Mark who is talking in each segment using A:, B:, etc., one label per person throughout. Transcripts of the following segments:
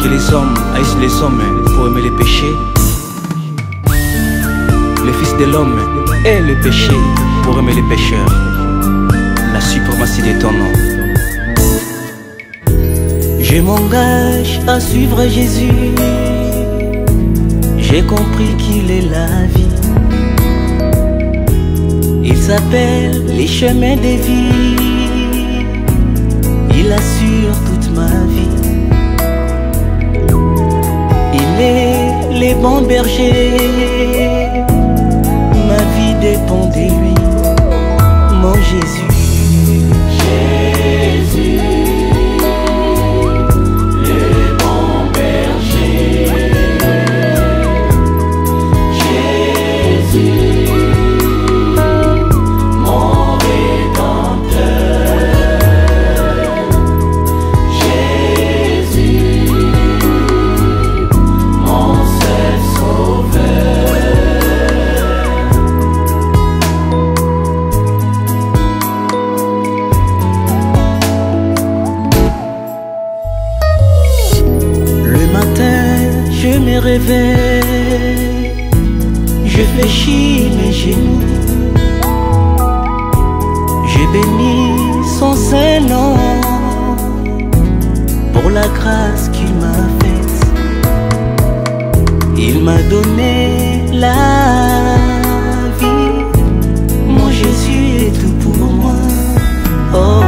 A: que les hommes haïssent les hommes pour aimer les péchés, le Fils de l'homme est le péché pour aimer les pécheurs. La suprématie de ton nom. Je m'engage à suivre Jésus. J'ai compris qu'il est la vie. Il s'appelle les chemins des vies. Il assure toute ma vie. Il est les bons bergers. Ma vie dépend de lui, mon Jésus.
B: Jésus, le bon berger. Jésus, mon rédempteur. Jésus, mon seul sauveur.
A: Je me réveille, je fléchis mes genoux, je bénis son Saint-Nom pour la grâce qu'il m'a faite. Il m'a donné la vie, mon Jésus est tout pour moi. Oh.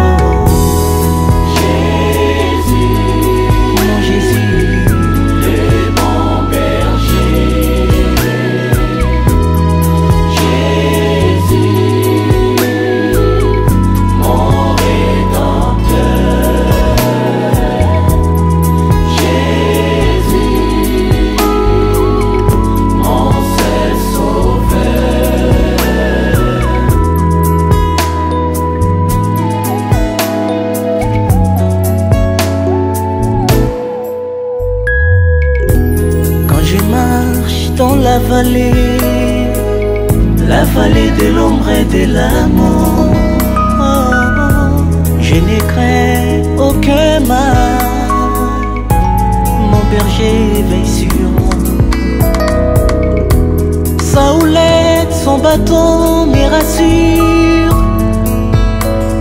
A: Dans la vallée de l'ombre et de la mort, je ne crains aucun mal, mon berger veille sur moi. Sa houlette, son bâton me rassure,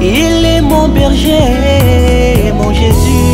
A: il est mon berger, mon Jésus.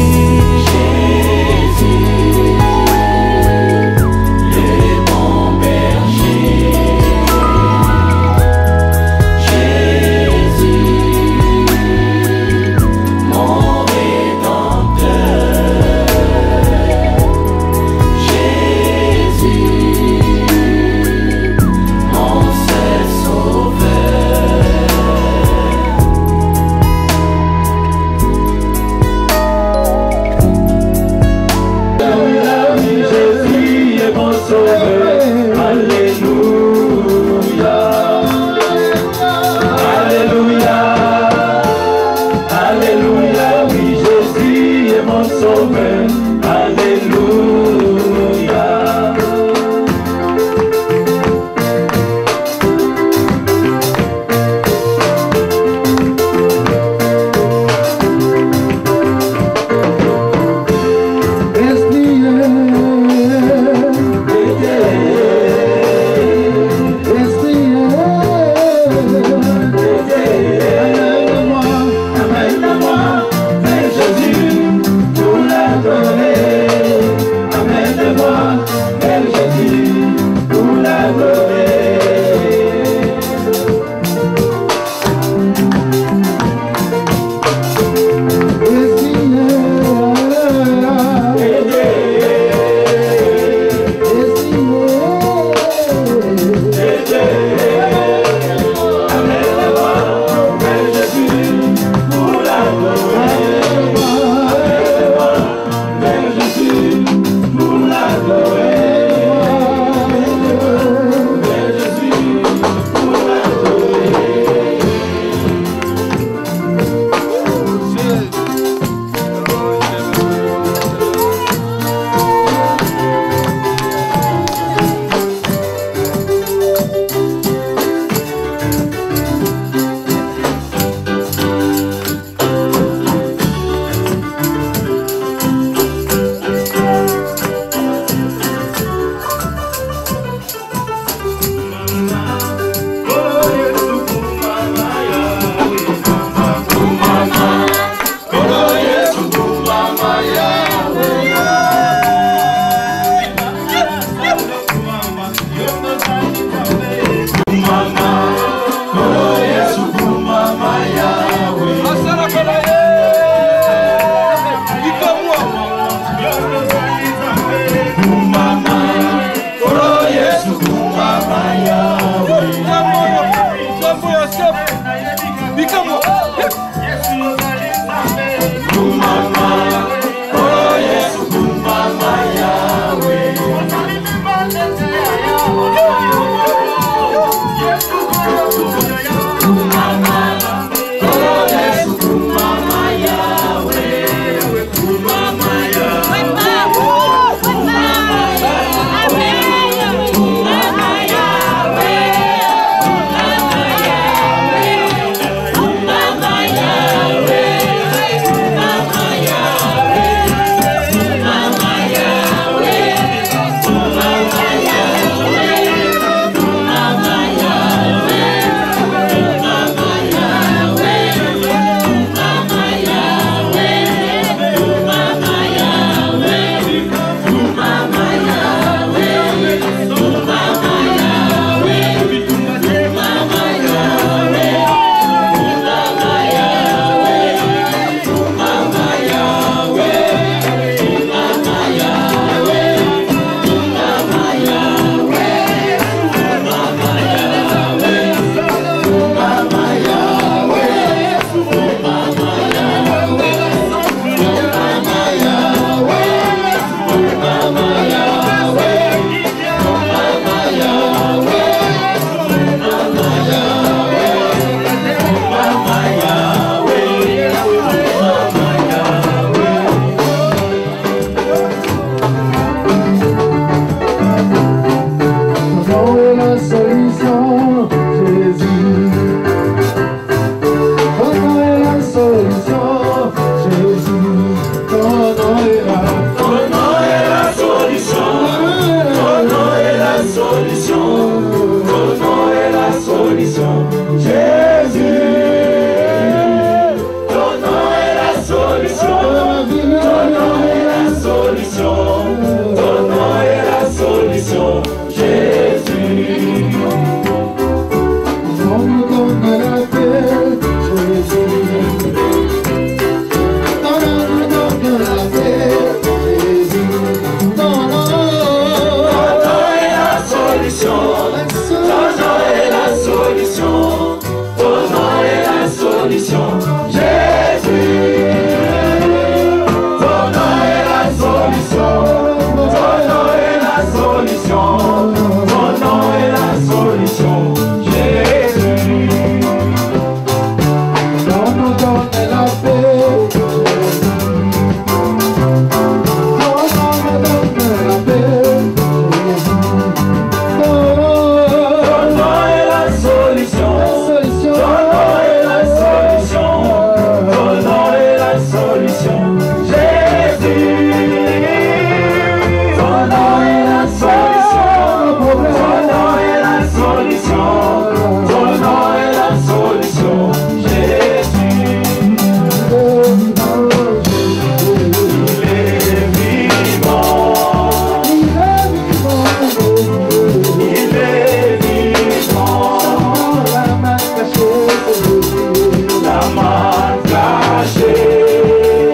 B: La main cachée,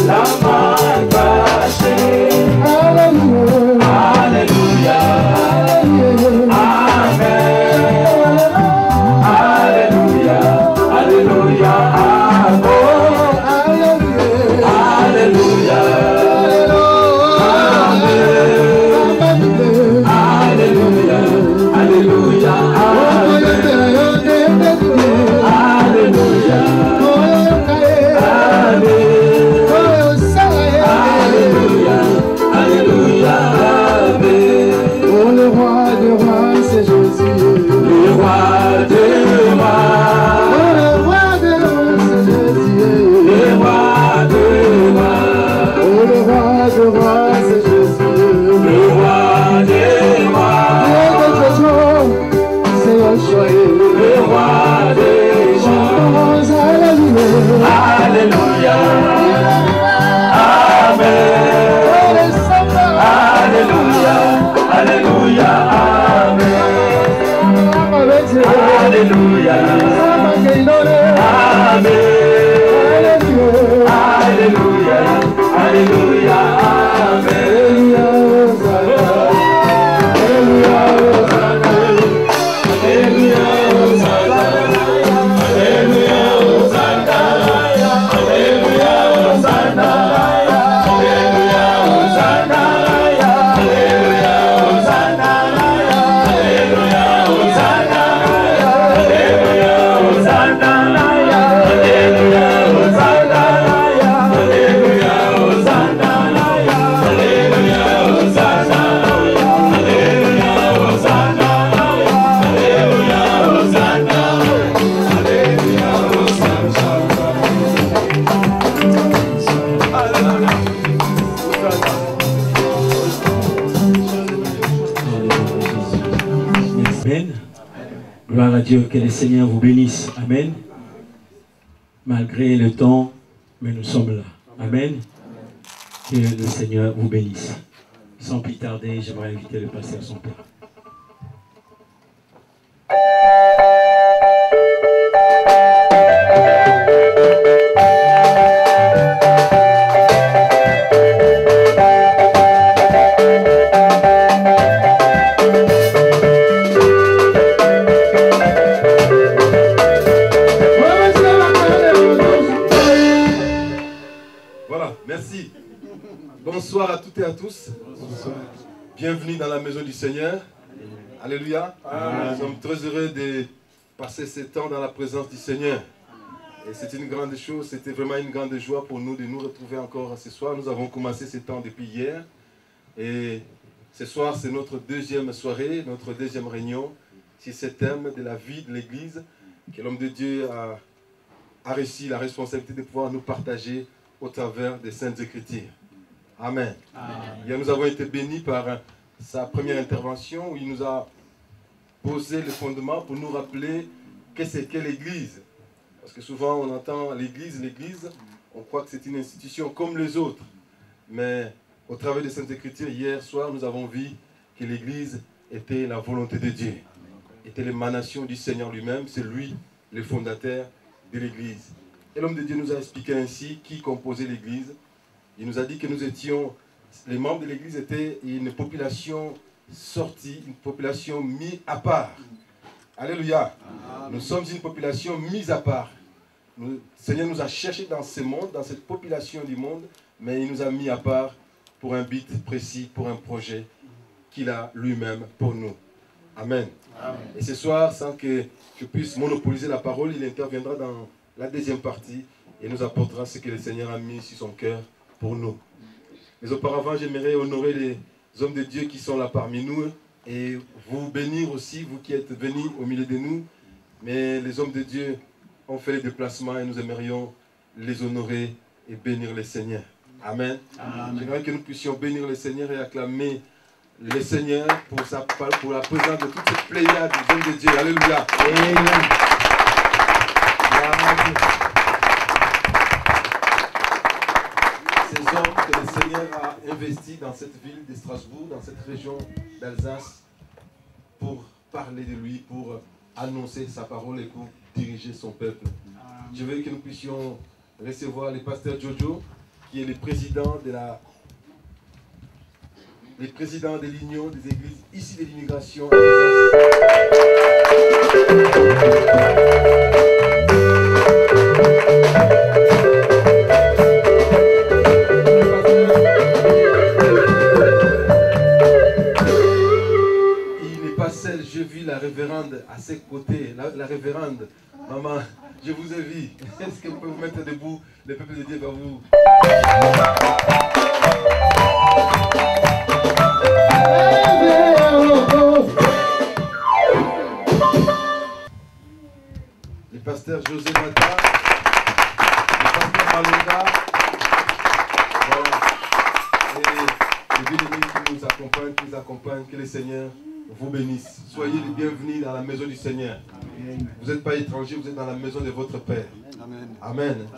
B: la main cachée. Alléluia, Amen. Alléluia, Alléluia, Alléluia, Alléluia, Alléluia, Alléluia,
C: Oh, le roi des rois, c'est Jésus.
B: le roi des rois,
C: Oh, le roi des rois, c'est Jésus.
B: le roi des rois,
C: Oh, le roi des rois, c'est Jésus.
B: le roi des rois,
C: C'est Yeshua.
B: le roi des rois. Alléluia, Amen. Alléluia, Alléluia, Amen. Alléluia, Amen. Alléluia, Alléluia,
D: Amen. Gloire à Dieu, que le Seigneur vous bénisse. Amen. Malgré le temps, mais nous sommes là. Amen. Que le Seigneur vous bénisse. Sans plus tarder, j'aimerais inviter le pasteur à son père.
E: Voilà, merci. Bonsoir à toutes et à tous. Bonsoir. Bienvenue dans la maison du Seigneur. Alléluia. Nous sommes très heureux de passer ce temps dans la présence du Seigneur. Et c'est une grande chose, c'était vraiment une grande joie pour nous de nous retrouver encore ce soir. Nous avons commencé ce temps depuis hier. Et ce soir, c'est notre deuxième soirée, notre deuxième réunion sur ce thème de la vie de l'Église que l'homme de Dieu a reçu la responsabilité de pouvoir nous partager au travers des Saintes Écritures. Amen. Bien, nous avons été bénis par sa première intervention où il nous a posé le fondement pour nous rappeler qu'est-ce qu'est l'Église. Parce que souvent on entend l'Église, on croit que c'est une institution comme les autres. Mais au travers des Saintes Écritures, hier soir, nous avons vu que l'Église était la volonté de Dieu, était l'émanation du Seigneur lui-même, c'est lui le fondateur de l'Église. Et l'homme de Dieu nous a expliqué ainsi qui composait l'Église. Il nous a dit que nous étions, les membres de l'Église étaient une population sortie, une population mise à part. Alléluia. Nous sommes une population mise à part. Le Seigneur nous a cherchés dans ce monde, dans cette population du monde, mais il nous a mis à part pour un but précis, pour un projet qu'il a lui-même pour nous. Amen. Et ce soir, sans que je puisse monopoliser la parole, il interviendra dans la deuxième partie et nous apportera ce que le Seigneur a mis sur son cœur pour nous. Mais auparavant, j'aimerais honorer les hommes de Dieu qui sont là parmi nous et vous bénir aussi, vous qui êtes venus au milieu de nous. Mais les hommes de Dieu ont fait les déplacements et nous aimerions les honorer et bénir le Seigneur. Amen. J'aimerais que nous puissions bénir le Seigneur et acclamer le Seigneur pour la présence de toute cette pléiade d'hommes de Dieu. Alléluia. Amen. Ces hommes que le Seigneur a investis dans cette ville de Strasbourg, dans cette région d'Alsace, pour parler de lui, pour annoncer sa parole et pour diriger son peuple. Je veux que nous puissions recevoir le pasteur Jojo, qui est le président de l'Union des églises ici de l'immigration. Il n'est pas seul, j'ai vu la révérende à ses côtés, la révérende. Maman, je vous ai vu. Est-ce que vous pouvez vous mettre debout? Le peuple de Dieu va vous... Le pasteur José Mata, le pasteur Malonga, voilà. Et le bien-aimé qui nous accompagne, que le Seigneur vous bénisse. Soyez les bienvenus dans la maison du Seigneur. Vous n'êtes pas étrangers, vous êtes dans la maison de votre Père. Amen. Amen.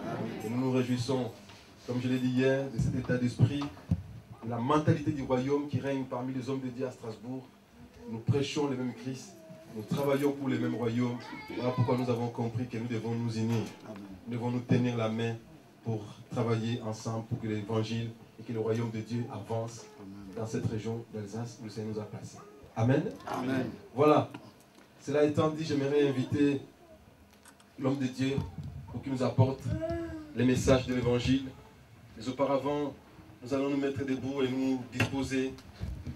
E: Et nous nous réjouissons, comme je l'ai dit hier, de cet état d'esprit, de la mentalité du royaume qui règne parmi les hommes de Dieu à Strasbourg. Nous prêchons le même Christ, nous travaillons pour le même royaume. Voilà pourquoi nous avons compris que nous devons nous unir. Nous devons nous tenir la main pour travailler ensemble pour que l'évangile et que le royaume de Dieu avance dans cette région d'Alsace où le Seigneur nous a placés. Amen. Amen. Voilà. Cela étant dit, j'aimerais inviter l'homme de Dieu pour qu'il nous apporte les messages de l'évangile. Mais auparavant, nous allons nous mettre debout et nous disposer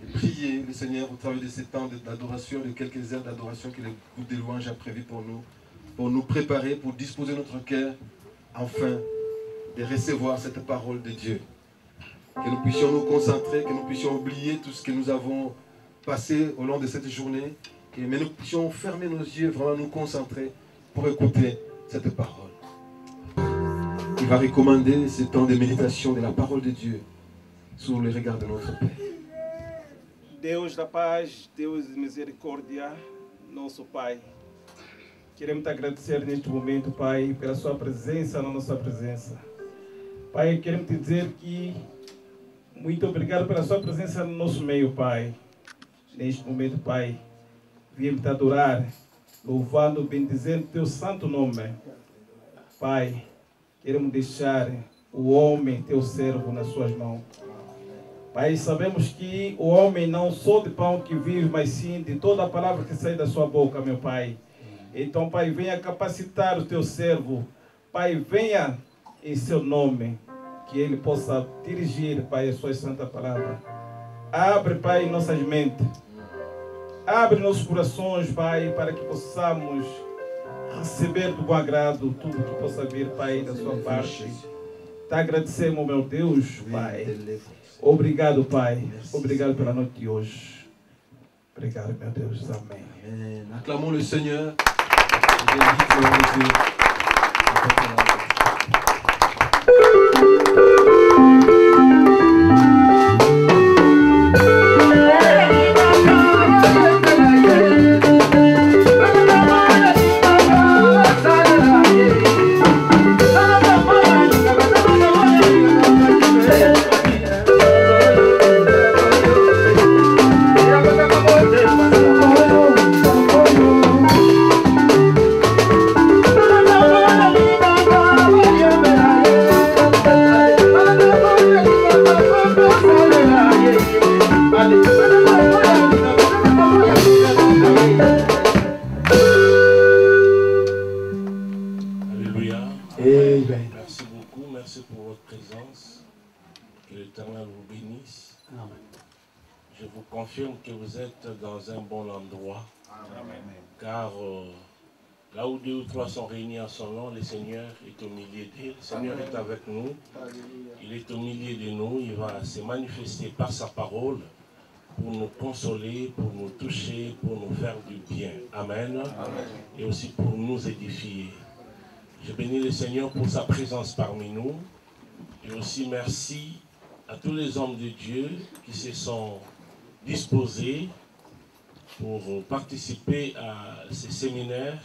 E: et prier le Seigneur au travers de ces temps d'adoration, de quelques heures d'adoration que le groupe de louanges a prévu pour nous préparer, pour disposer notre cœur, afin de recevoir cette parole de Dieu. Que nous puissions nous concentrer, que nous puissions oublier tout ce que nous avons passé au long de cette journée, mais nous puissions fermer nos yeux, vraiment nous concentrer pour écouter cette parole. Il va recommander ce temps de méditation de la parole de Dieu sous le regard de notre Père.
F: Deus da paz, Deus de misericórdia, nosso Pai. Queremos te agradecer neste momento, Pai, pela sua presença na nossa presença. Pai, queremos te dizer que muito obrigado pela sua presença no nosso meio, Pai. Neste momento, Pai, viemos te adorar, louvando, bendizendo teu santo nome. Pai, queremos deixar o homem, teu servo, nas suas mãos. Pai, sabemos que o homem não só de pão que vive, mas sim de toda a palavra que sai da sua boca, meu Pai. Então, Pai, venha capacitar o teu servo. Pai, venha em seu nome, que ele possa dirigir, Pai, a sua santa palavra. Abre, Pai, nossas mentes. Abre nossos corações, Pai, para que possamos receber do bom agrado tudo que possa vir, Pai, da sua parte. Te agradecemos, meu Deus, Pai. Obrigado, Pai. Obrigado pela noite de hoje. Obrigado, meu Deus. Amém.
E: Amen. Acclamons le Seigneur. Je invite le nom de Dieu.
G: Que vous êtes dans un bon endroit. Amen. Car là où 2 ou 3 sont réunis en son nom, le Seigneur est au milieu d'eux. Le Seigneur est avec nous. Il est au milieu de nous. Il va se manifester par sa parole pour nous consoler, pour nous toucher, pour nous faire du bien. Amen. Amen. Et aussi pour nous édifier. Je bénis le Seigneur pour sa présence parmi nous. Et aussi merci à tous les hommes de Dieu qui se sont disposés pour participer à ces séminaires.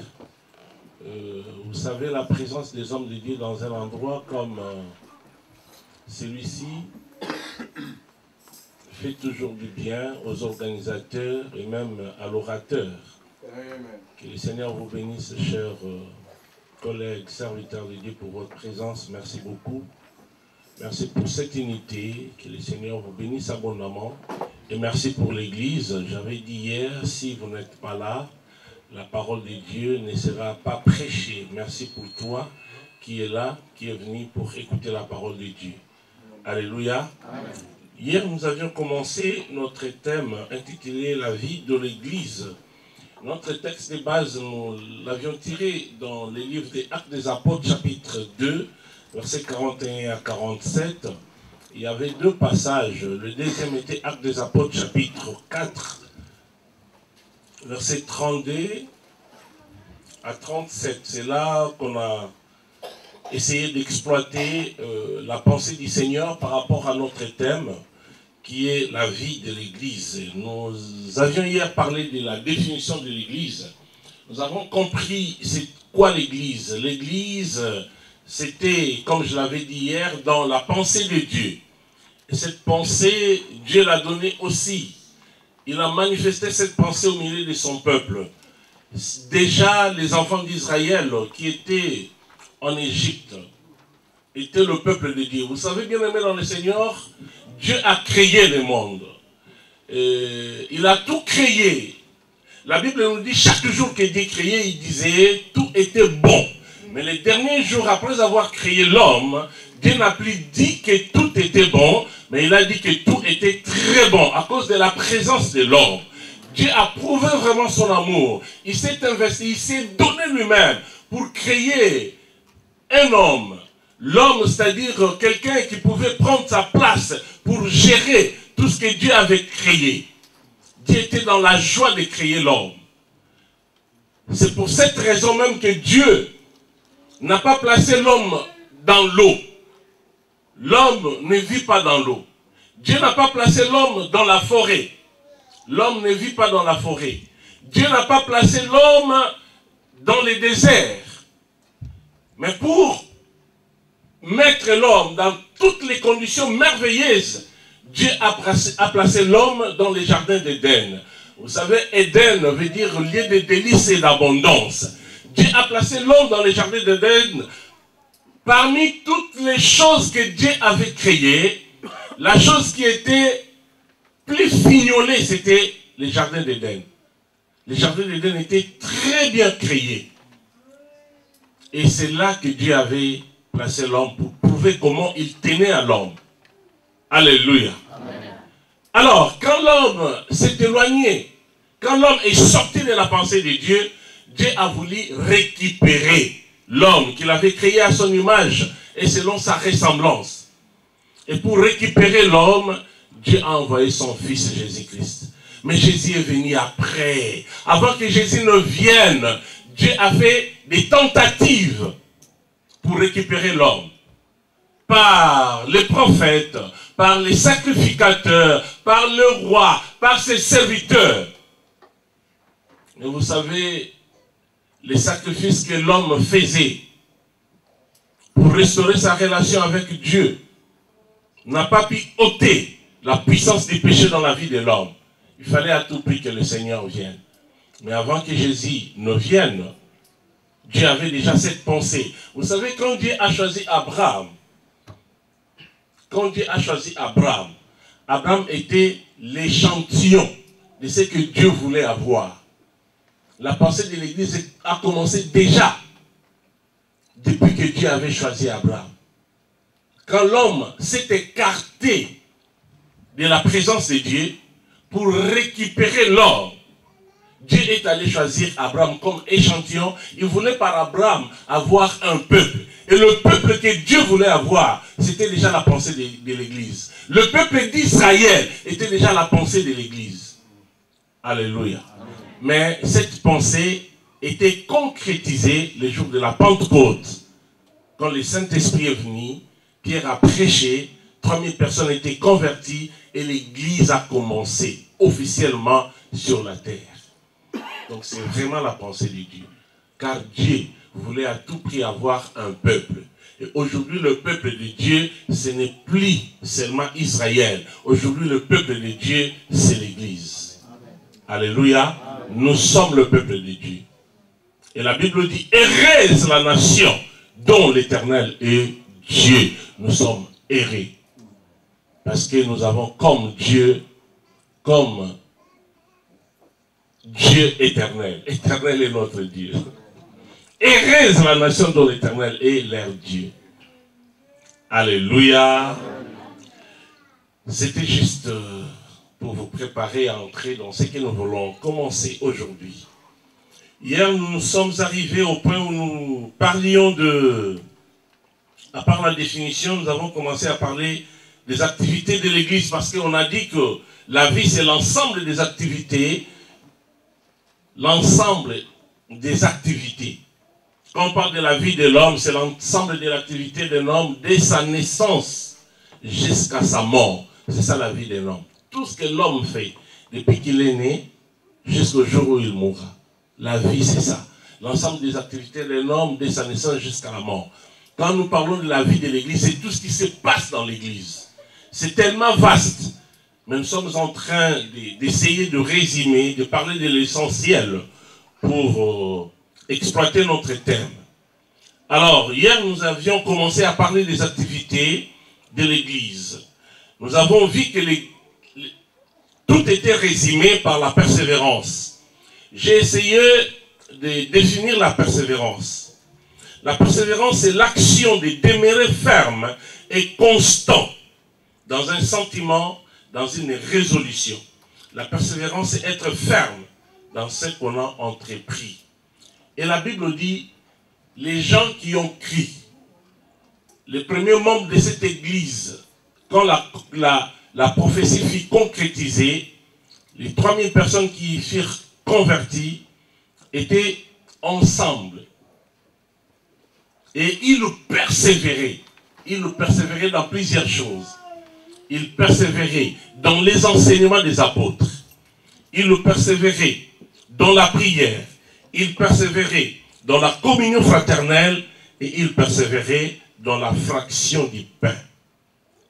G: Vous savez, la présence des hommes de Dieu dans un endroit comme celui-ci fait toujours du bien aux organisateurs et même à l'orateur. Que le Seigneur vous bénisse, chers collègues, serviteurs de Dieu, pour votre présence. Merci beaucoup. Merci pour cette unité. Que le Seigneur vous bénisse abondamment. Et merci pour l'Église. J'avais dit hier, si vous n'êtes pas là, la parole de Dieu ne sera pas prêchée. Merci pour toi qui est là, qui est venu pour écouter la parole de Dieu. Alléluia. Amen. Hier, nous avions commencé notre thème intitulé « La vie de l'Église ». Notre texte de base, nous l'avions tiré dans les livres des Actes des Apôtres, chapitre 2, versets 41 à 47. Il y avait deux passages. Le deuxième était Actes des Apôtres, chapitre 4, versets 32 à 37. C'est là qu'on a essayé d'exploiter la pensée du Seigneur par rapport à notre thème, qui est la vie de l'Église. Nous avions hier parlé de la définition de l'Église. Nous avons compris c'est quoi l'Église. L'Église, c'était, comme je l'avais dit hier, dans la pensée de Dieu. Et cette pensée, Dieu l'a donnée aussi. Il a manifesté cette pensée au milieu de son peuple. Déjà, les enfants d'Israël qui étaient en Égypte étaient le peuple de Dieu. Vous savez, bien aimé dans le Seigneur, Dieu a créé le monde. Il a tout créé. La Bible nous dit, chaque jour que Dieu créait, il disait, tout était bon. Mais les derniers jours, après avoir créé l'homme, Dieu n'a plus dit que tout était bon, mais il a dit que tout était très bon, à cause de la présence de l'homme. Dieu a prouvé vraiment son amour. Il s'est investi, il s'est donné lui-même pour créer un homme. L'homme, c'est-à-dire quelqu'un qui pouvait prendre sa place pour gérer tout ce que Dieu avait créé. Dieu était dans la joie de créer l'homme. C'est pour cette raison même que Dieu n'a pas placé l'homme dans l'eau. L'homme ne vit pas dans l'eau. Dieu n'a pas placé l'homme dans la forêt. L'homme ne vit pas dans la forêt. Dieu n'a pas placé l'homme dans les déserts. Mais pour mettre l'homme dans toutes les conditions merveilleuses, Dieu a placé l'homme dans les jardins d'Éden. Vous savez, Éden veut dire lieu de délices et d'abondance. Dieu a placé l'homme dans les jardins d'Éden. Parmi toutes les choses que Dieu avait créées, la chose qui était plus fignolée, c'était les jardins d'Éden. Les jardins d'Éden étaient très bien créés. Et c'est là que Dieu avait placé l'homme pour prouver comment il tenait à l'homme. Alléluia. Amen. Alors, quand l'homme s'est éloigné, quand l'homme est sorti de la pensée de Dieu, Dieu a voulu récupérer l'homme qu'il avait créé à son image et selon sa ressemblance. Et pour récupérer l'homme, Dieu a envoyé son fils Jésus-Christ. Mais Jésus est venu après. Avant que Jésus ne vienne, Dieu a fait des tentatives pour récupérer l'homme. Par les prophètes, par les sacrificateurs, par le roi, par ses serviteurs. Mais vous savez, les sacrifices que l'homme faisait pour restaurer sa relation avec Dieu n'a pas pu ôter la puissance du péché dans la vie de l'homme. Il fallait à tout prix que le Seigneur vienne. Mais avant que Jésus ne vienne, Dieu avait déjà cette pensée. Vous savez, quand Dieu a choisi Abraham, Abraham était l'échantillon de ce que Dieu voulait avoir. La pensée de l'Église a commencé déjà depuis que Dieu avait choisi Abraham. Quand l'homme s'est écarté de la présence de Dieu pour récupérer l'homme, Dieu est allé choisir Abraham comme échantillon. Il voulait par Abraham avoir un peuple. Et le peuple que Dieu voulait avoir, c'était déjà la pensée de l'Église. Le peuple d'Israël était déjà la pensée de l'Église. Alléluia. Mais cette pensée était concrétisée le jour de la Pentecôte. Quand le Saint-Esprit est venu, Pierre a prêché, 3000 personnes étaient converties et l'Église a commencé officiellement sur la terre. Donc c'est vraiment la pensée de Dieu. Car Dieu voulait à tout prix avoir un peuple. Et aujourd'hui, le peuple de Dieu, ce n'est plus seulement Israël. Aujourd'hui, le peuple de Dieu, c'est l'Église. Alléluia. Amen. Nous sommes le peuple de Dieu. Et la Bible dit, heureuse la nation dont l'Éternel est Dieu. Nous sommes heureux. Parce que nous avons comme Dieu éternel. Éternel est notre Dieu. Heureuse la nation dont l'Éternel est leur Dieu. Alléluia. C'était juste pour vous préparer à entrer dans ce que nous voulons commencer aujourd'hui. Hier, nous sommes arrivés au point où nous parlions de... À part la définition, nous avons commencé à parler des activités de l'Église parce qu'on a dit que la vie, c'est l'ensemble des activités. L'ensemble des activités. Quand on parle de la vie de l'homme, c'est l'ensemble de l'activité de l'homme dès sa naissance jusqu'à sa mort. C'est ça la vie de l'homme. Tout ce que l'homme fait depuis qu'il est né jusqu'au jour où il mourra. La vie, c'est ça. L'ensemble des activités de l'homme dès sa naissance jusqu'à la mort. Quand nous parlons de la vie de l'Église, c'est tout ce qui se passe dans l'Église. C'est tellement vaste. Mais nous sommes en train d'essayer de résumer, de parler de l'essentiel pour exploiter notre thème. Alors, hier, nous avions commencé à parler des activités de l'Église. Nous avons vu que tout était résumé par la persévérance. J'ai essayé de définir la persévérance. La persévérance, c'est l'action de demeurer ferme et constant dans un sentiment, dans une résolution. La persévérance, c'est être ferme dans ce qu'on a entrepris. Et la Bible dit, les gens qui ont cru, les premiers membres de cette église, quand la prophétie fut concrétisée, les 3000 personnes qui furent converties étaient ensemble. Et ils persévéraient. Ils persévéraient dans plusieurs choses. Ils persévéraient dans les enseignements des apôtres. Ils persévéraient dans la prière. Ils persévéraient dans la communion fraternelle. Et ils persévéraient dans la fraction du pain.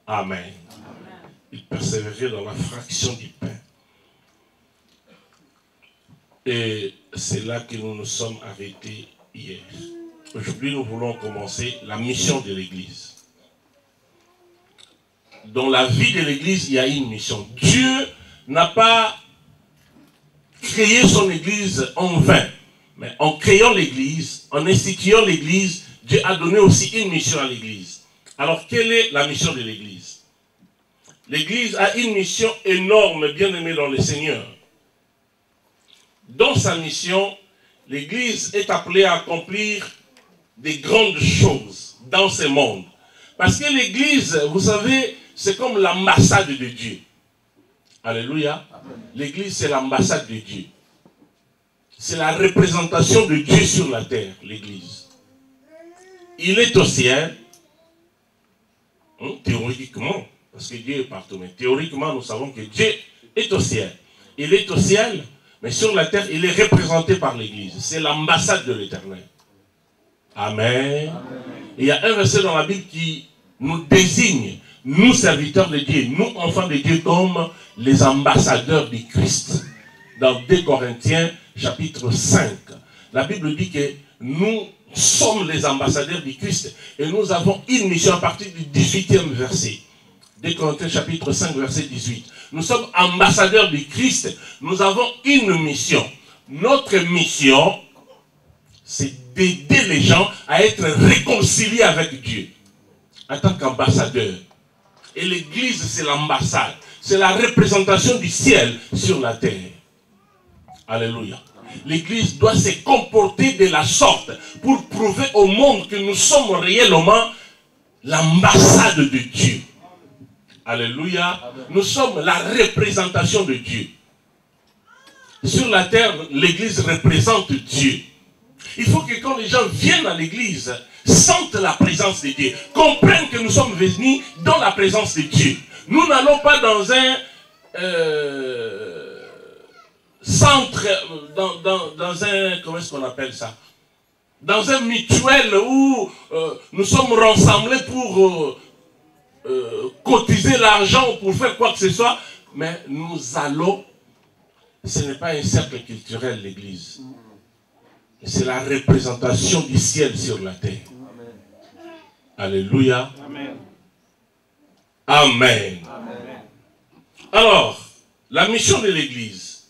G: Amen. Ils persévéraient dans la fraction du pain. Et c'est là que nous nous sommes arrêtés hier. Aujourd'hui, nous voulons commencer la mission de l'Église. Dans la vie de l'Église, il y a une mission. Dieu n'a pas créé son Église en vain. Mais en créant l'Église, en instituant l'Église, Dieu a donné aussi une mission à l'Église. Alors, quelle est la mission de l'Église? L'Église a une mission énorme, bien aimée dans le Seigneur. Dans sa mission, l'Église est appelée à accomplir des grandes choses dans ce monde. Parce que l'Église, vous savez, c'est comme l'ambassade de Dieu. Alléluia. L'Église, c'est l'ambassade de Dieu. C'est la représentation de Dieu sur la terre, l'Église. Il est au ciel, théoriquement, parce que Dieu est partout, mais théoriquement, nous savons que Dieu est au ciel. Il est au ciel, mais sur la terre, il est représenté par l'Église. C'est l'ambassade de l'Éternel. Amen. Amen. Il y a un verset dans la Bible qui nous désigne, nous serviteurs de Dieu, nous enfants de Dieu, comme les ambassadeurs du Christ. Dans 2 Corinthiens, chapitre 5. La Bible dit que nous sommes les ambassadeurs du Christ et nous avons une mission à partir du 18e verset. 2 Corinthiens, chapitre 5, verset 18. Nous sommes ambassadeurs du Christ. Nous avons une mission. Notre mission, c'est d'aider les gens à être réconciliés avec Dieu en tant qu'ambassadeur. Et l'Église, c'est l'ambassade. C'est la représentation du ciel sur la terre. Alléluia. L'Église doit se comporter de la sorte pour prouver au monde que nous sommes réellement l'ambassade de Dieu. Alléluia. Nous sommes la représentation de Dieu. Sur la terre, l'Église représente Dieu. Il faut que quand les gens viennent à l'Église, sentent la présence de Dieu, comprennent que nous sommes venus dans la présence de Dieu. Nous n'allons pas dans un centre, dans un, comment est-ce qu'on appelle ça? Dans un mutuel où nous sommes rassemblés pour cotiser l'argent ou pour faire quoi que ce soit, mais nous allons ce n'est pas un cercle culturel, l'église. C'est la représentation du ciel sur la terre. Alléluia.
F: Amen.
G: Amen. Alors, la mission de l'église.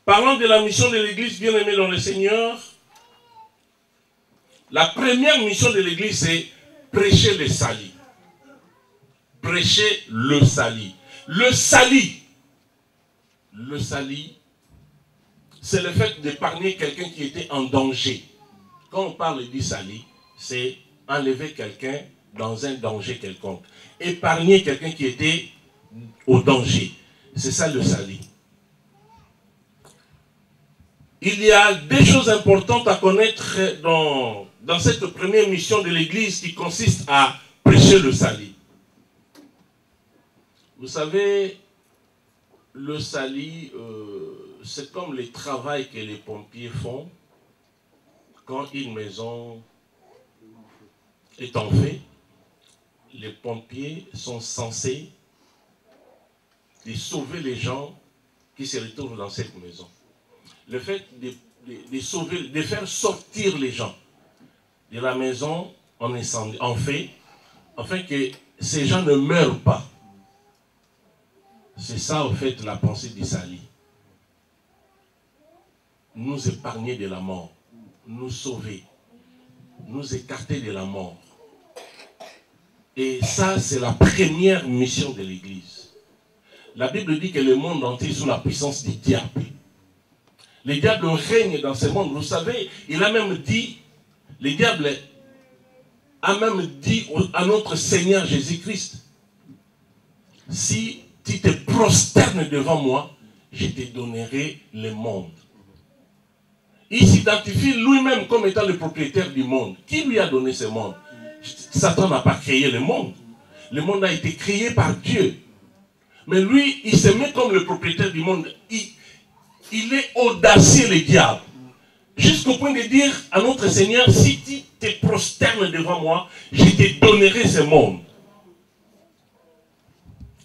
G: Parlons de la mission de l'église, bien aimé dans le Seigneur. La première mission de l'église, c'est prêcher le salut. Prêcher le salut. Le salut. Le salut, c'est le fait d'épargner quelqu'un qui était en danger. Quand on parle du salut, c'est enlever quelqu'un dans un danger quelconque. Épargner quelqu'un qui était au danger. C'est ça le salut. Il y a des choses importantes à connaître dans cette première mission de l'Église qui consiste à prêcher le salut. Vous savez, le salut, c'est comme le travail que les pompiers font quand une maison est en feu. Les pompiers sont censés de sauver les gens qui se retrouvent dans cette maison. Le fait de sauver, de faire sortir les gens de la maison en incendie, en feu, afin que ces gens ne meurent pas. C'est ça, en fait, la pensée du salut. Nous épargner de la mort, nous sauver, nous écarter de la mort. Et ça, c'est la première mission de l'Église. La Bible dit que le monde entier est sous la puissance du diable. Le diable règne dans ce monde. Vous savez, il a même dit, le diable a même dit à notre Seigneur Jésus-Christ, si tu te prosternes devant moi, je te donnerai le monde. Il s'identifie lui-même comme étant le propriétaire du monde. Qui lui a donné ce monde? Satan n'a pas créé le monde. Le monde a été créé par Dieu. Mais lui, il se met comme le propriétaire du monde. Il est audacieux, le diable. Jusqu'au point de dire à notre Seigneur, si tu te prosternes devant moi, je te donnerai ce monde.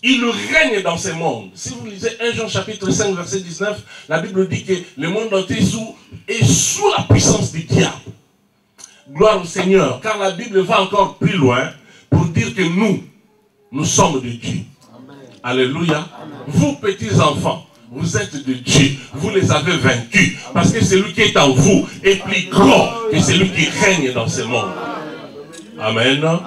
G: Il règne dans ce monde. Si vous lisez 1 Jean chapitre 5, verset 19, la Bible dit que le monde entier est sous la puissance du diable. Gloire au Seigneur, car la Bible va encore plus loin pour dire que nous sommes de Dieu. Amen. Alléluia. Amen. Vous, petits enfants, vous êtes de Dieu. Vous les avez vaincus. Parce que celui qui est en vous est plus grand que celui qui règne dans ce monde. Amen. Amen.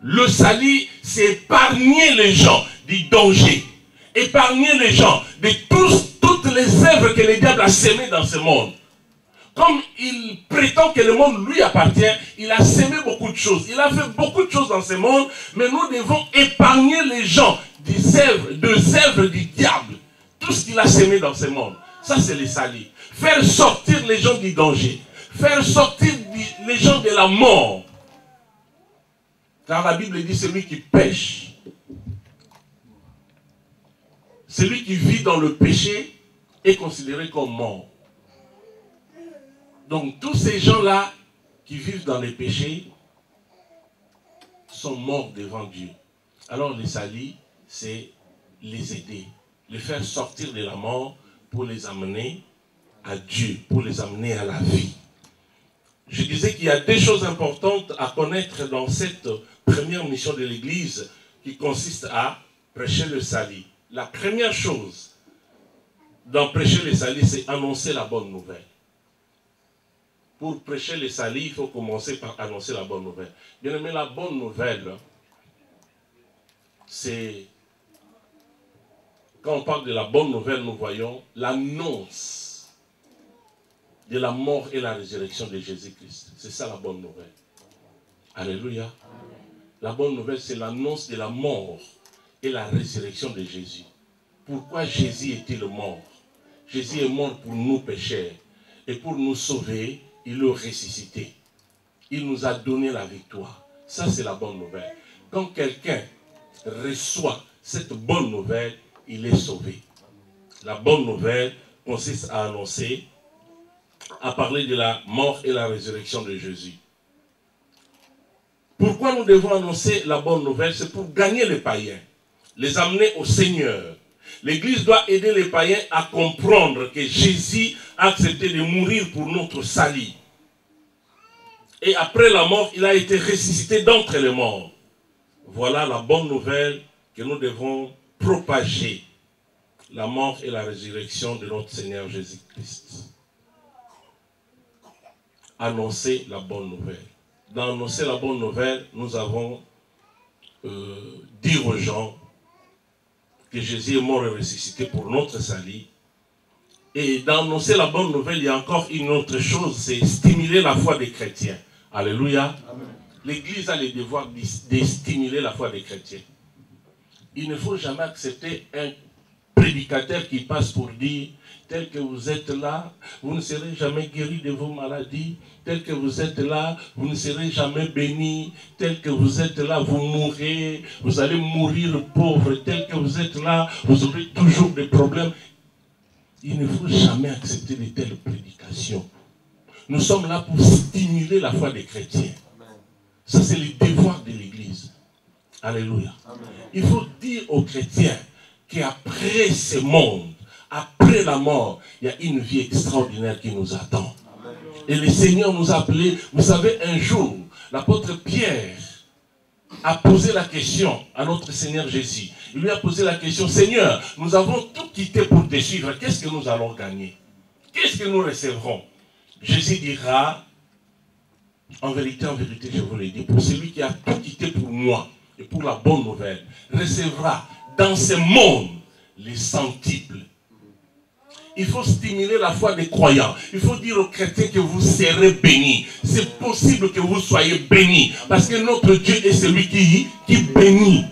G: Le salut, c'est épargner les gens du danger. Épargner les gens de toutes les œuvres que le diable a sémées dans ce monde. Comme il prétend que le monde lui appartient, il a sémé beaucoup de choses. Il a fait beaucoup de choses dans ce monde, mais nous devons épargner les gens des œuvres du diable. Tout ce qu'il a sémé dans ce monde. Ça, c'est le salut. Faire sortir les gens du danger. Faire sortir les gens de la mort. Car la Bible dit celui qui pêche, celui qui vit dans le péché est considéré comme mort. Donc tous ces gens-là qui vivent dans les péchés sont morts devant Dieu. Alors le salut, c'est les aider, les faire sortir de la mort pour les amener à Dieu, pour les amener à la vie. Je disais qu'il y a des choses importantes à connaître dans cette première mission de l'Église qui consiste à prêcher le salut. La première chose dans prêcher le salut, c'est annoncer la bonne nouvelle. Pour prêcher le salut, il faut commencer par annoncer la bonne nouvelle. Bien aimé, la bonne nouvelle, c'est... Quand on parle de la bonne nouvelle, nous voyons l'annonce de la mort et la résurrection de Jésus-Christ. C'est ça la bonne nouvelle. Alléluia. La bonne nouvelle, c'est l'annonce de la mort et la résurrection de Jésus. Pourquoi Jésus est-il mort? Jésus est mort pour nous pécheurs. Et pour nous sauver, il l'a ressuscité. Il nous a donné la victoire. Ça, c'est la bonne nouvelle. Quand quelqu'un reçoit cette bonne nouvelle, il est sauvé. La bonne nouvelle consiste à annoncer, à parler de la mort et la résurrection de Jésus. Pourquoi nous devons annoncer la bonne nouvelle? C'est pour gagner les païens, les amener au Seigneur. L'Église doit aider les païens à comprendre que Jésus a accepté de mourir pour notre salut. Et après la mort, il a été ressuscité d'entre les morts. Voilà la bonne nouvelle que nous devons propager. La mort et la résurrection de notre Seigneur Jésus-Christ. Annoncer la bonne nouvelle. Dans annoncer la bonne nouvelle, nous avons dire aux gens que Jésus est mort et ressuscité pour notre salut. Et dans annoncer la bonne nouvelle, il y a encore une autre chose, c'est stimuler la foi des chrétiens. Alléluia. L'Église a le devoir de stimuler la foi des chrétiens. Il ne faut jamais accepter un prédicateur qui passe pour dire, tel que vous êtes là, vous ne serez jamais guéri de vos maladies, tel que vous êtes là, vous ne serez jamais béni, tel que vous êtes là, vous mourrez, vous allez mourir pauvre, tel que vous êtes là, vous aurez toujours des problèmes. Il ne faut jamais accepter de telles prédications. Nous sommes là pour stimuler la foi des chrétiens. Ça, c'est le devoir de l'Église. Alléluia. Il faut dire aux chrétiens qu'après ce monde, après la mort, il y a une vie extraordinaire qui nous attend. Et le Seigneur nous a appelés. Vous savez, un jour, l'apôtre Pierre a posé la question à notre Seigneur Jésus. Il lui a posé la question, Seigneur, nous avons tout quitté pour te suivre. Qu'est-ce que nous allons gagner? Qu'est-ce que nous recevrons? Jésus dira, en vérité, je vous l'ai dit, pour celui qui a tout quitté pour moi et pour la bonne nouvelle, recevra dans ce monde les centuples. Il faut stimuler la foi des croyants. Il faut dire aux chrétiens que vous serez bénis. C'est possible que vous soyez bénis. Parce que notre Dieu est celui qui bénit.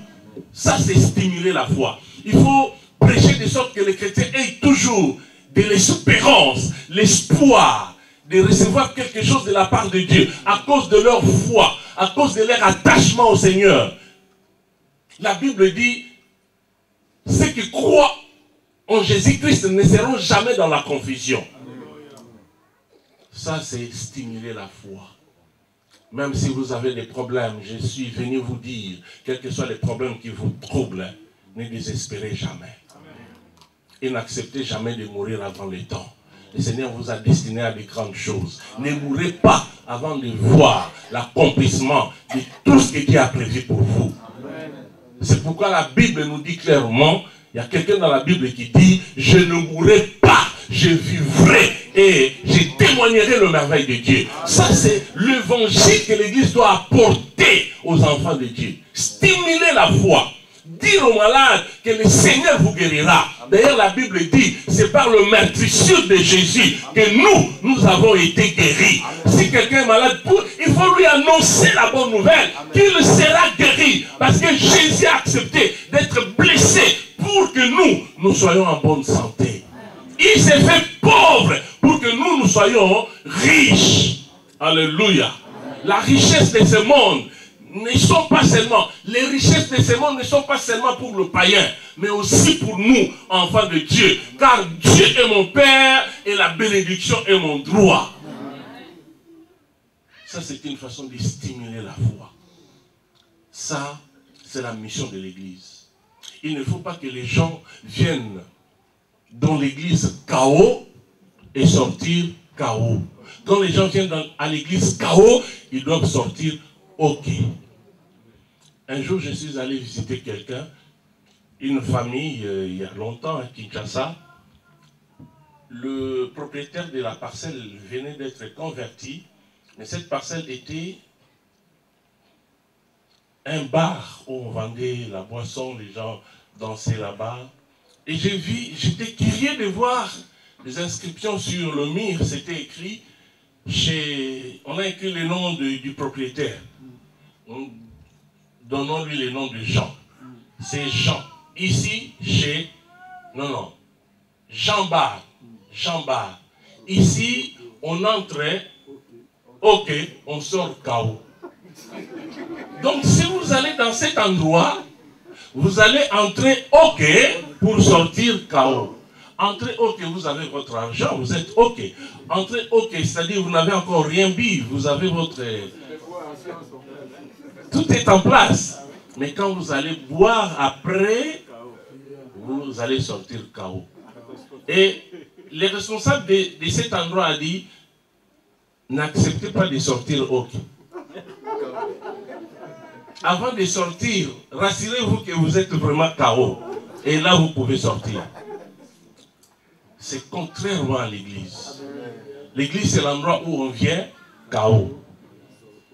G: Ça, c'est stimuler la foi. Il faut prêcher de sorte que les chrétiens aient toujours de l'espérance, l'espoir de recevoir quelque chose de la part de Dieu à cause de leur foi, à cause de leur attachement au Seigneur. La Bible dit, ceux qui croient en Jésus-Christ ne seront jamais dans la confusion. Ça, c'est stimuler la foi. Même si vous avez des problèmes, je suis venu vous dire, quels que soient les problèmes qui vous troublent, ne désespérez jamais. Et n'acceptez jamais de mourir avant le temps. Le Seigneur vous a destiné à de grandes choses. Ne mourrez pas avant de voir l'accomplissement de tout ce que Dieu a prévu pour vous. C'est pourquoi la Bible nous dit clairement, il y a quelqu'un dans la Bible qui dit, je ne mourrai pas, je vivrai et je témoignerai le merveille de Dieu. Ça, c'est l'évangile que l'Église doit apporter aux enfants de Dieu. Stimuler la foi. Dire aux malades que le Seigneur vous guérira. D'ailleurs, la Bible dit, c'est par le meurtrissure de Jésus que nous avons été guéris. Si quelqu'un est malade, il faut lui annoncer la bonne nouvelle, qu'il sera guéri. Parce que Jésus a accepté d'être blessé pour que nous soyons en bonne santé. Il s'est fait pauvre pour que nous soyons riches. Alléluia. La richesse de ce monde ne sont pas seulement, les richesses de ce monde ne sont pas seulement pour le païen, mais aussi pour nous, enfants de Dieu. Car Dieu est mon Père et la bénédiction est mon droit. Ça, c'est une façon de stimuler la foi. Ça, c'est la mission de l'Église. Il ne faut pas que les gens viennent dans l'Église KO et sortir KO. Quand les gens viennent à l'Église KO, ils doivent sortir OK. Un jour, je suis allé visiter quelqu'un, une famille, il y a longtemps, à Kinshasa. Le propriétaire de la parcelle venait d'être converti, mais cette parcelle était un bar où on vendait la boisson, les gens dansaient là-bas. Et j'ai vu, j'étais curieux de voir les inscriptions sur le mur, c'était écrit, on a écrit le nom du propriétaire. Donnons-lui le nom de Jean. C'est Jean. Ici, Jean Bar. Jean Bar. Ici, on entre, OK, on sort KO. Donc, si vous allez dans cet endroit, vous allez entrer OK pour sortir KO. Entrez OK, vous avez votre argent, vous êtes OK. Entrez OK, c'est-à-dire vous n'avez encore rien bu, vous avez votre... Tout est en place. Mais quand vous allez boire après, vous allez sortir KO. Et les responsables de cet endroit ont dit, n'acceptez pas de sortir OK. Avant de sortir, rassurez-vous que vous êtes vraiment KO. Et là, vous pouvez sortir. C'est contrairement à l'église. L'église, c'est l'endroit où on vient KO.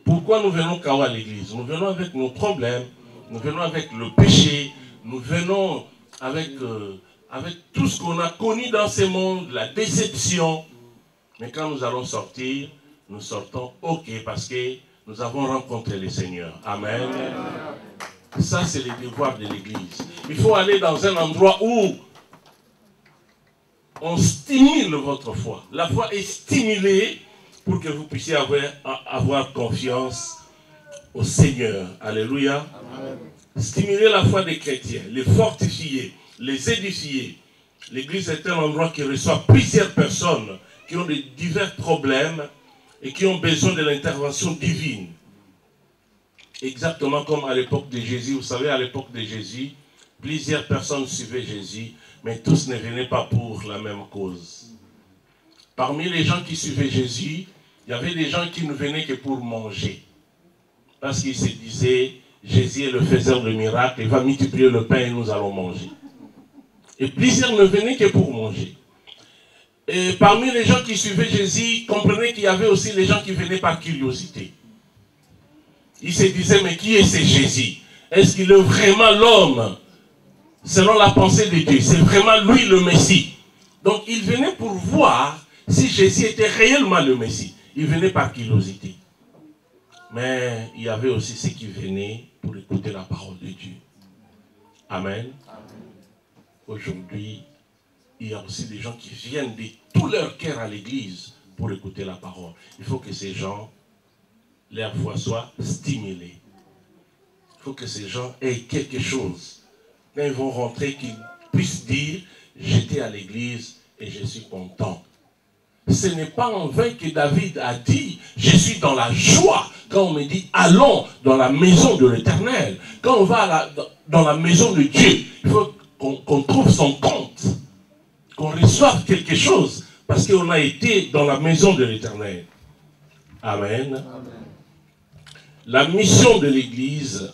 G: Pourquoi nous venons KO à l'église? Nous venons avec nos problèmes, nous venons avec le péché, nous venons avec tout ce qu'on a connu dans ce monde, la déception. Mais quand nous allons sortir, nous sortons OK parce que nous avons rencontré le Seigneur. Amen. Ça, c'est le devoir de l'église. Il faut aller dans un endroit où on stimule votre foi. La foi est stimulée pour que vous puissiez avoir confiance au Seigneur. Alléluia. Amen. Stimuler la foi des chrétiens, les fortifier, les édifier. L'église est un endroit qui reçoit plusieurs personnes qui ont de divers problèmes et qui ont besoin de l'intervention divine. Exactement comme à l'époque de Jésus. Vous savez, à l'époque de Jésus, plusieurs personnes suivaient Jésus, mais tous ne venaient pas pour la même cause. Parmi les gens qui suivaient Jésus, il y avait des gens qui ne venaient que pour manger. Parce qu'ils se disaient, Jésus est le faiseur de miracles, il va multiplier le pain et nous allons manger. Et plusieurs ne venaient que pour manger. Et parmi les gens qui suivaient Jésus, comprenez qu'il y avait aussi les gens qui venaient par curiosité. Ils se disaient, mais qui est ce Jésus? Est-ce qu'il est vraiment l'homme selon la pensée de Dieu? C'est vraiment lui le Messie. Donc ils venaient pour voir si Jésus était réellement le Messie. Ils venaient par curiosité. Mais il y avait aussi ceux qui venaient pour écouter la parole de Dieu. Amen. Aujourd'hui, il y a aussi des gens qui viennent de tout leur cœur à l'église pour écouter la parole. Il faut que ces gens, leur foi soit stimulée. Il faut que ces gens aient quelque chose. Quand ils vont rentrer, qu'ils puissent dire, j'étais à l'église et je suis content. Ce n'est pas en vain que David a dit, je suis dans la joie. Quand on me dit, allons dans la maison de l'Éternel. Quand on va dans la maison de Dieu, il faut qu'on trouve son compte. Qu'on reçoive quelque chose. Parce qu'on a été dans la maison de l'Éternel. Amen. Amen. La mission de l'Église,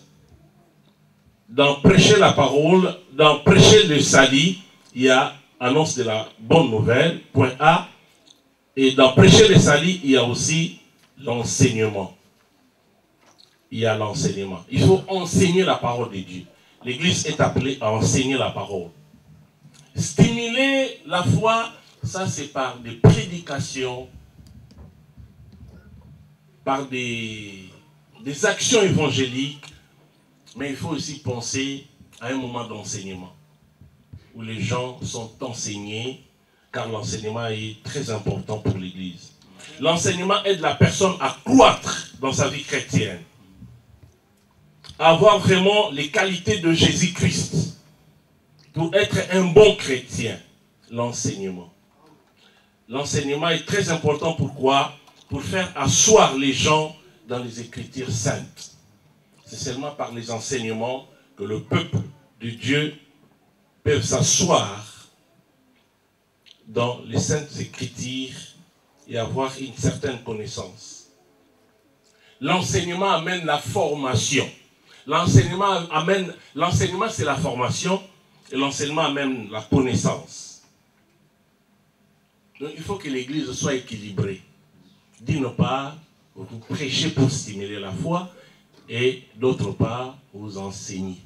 G: dans prêcher la parole, dans prêcher le salut, il y a annonce de la bonne nouvelle, point A. Et dans prêcher le salut, il y a aussi l'enseignement. Il y a l'enseignement. Il faut enseigner la parole de Dieu. L'Église est appelée à enseigner la parole. Stimuler la foi, ça c'est par des prédications, par des actions évangéliques, mais il faut aussi penser à un moment d'enseignement, où les gens sont enseignés, car l'enseignement est très important pour l'Église. L'enseignement aide la personne à croître dans sa vie chrétienne, à avoir vraiment les qualités de Jésus-Christ, pour être un bon chrétien. L'enseignement. L'enseignement est très important, pourquoi? Pour faire asseoir les gens dans les Écritures saintes. C'est seulement par les enseignements que le peuple de Dieu peut s'asseoir dans les saintes Écritures et avoir une certaine connaissance. L'enseignement amène la formation. L'enseignement c'est la formation et l'enseignement amène la connaissance. Donc il faut que l'Église soit équilibrée. D'une part, vous prêchez pour stimuler la foi et d'autre part, vous enseignez.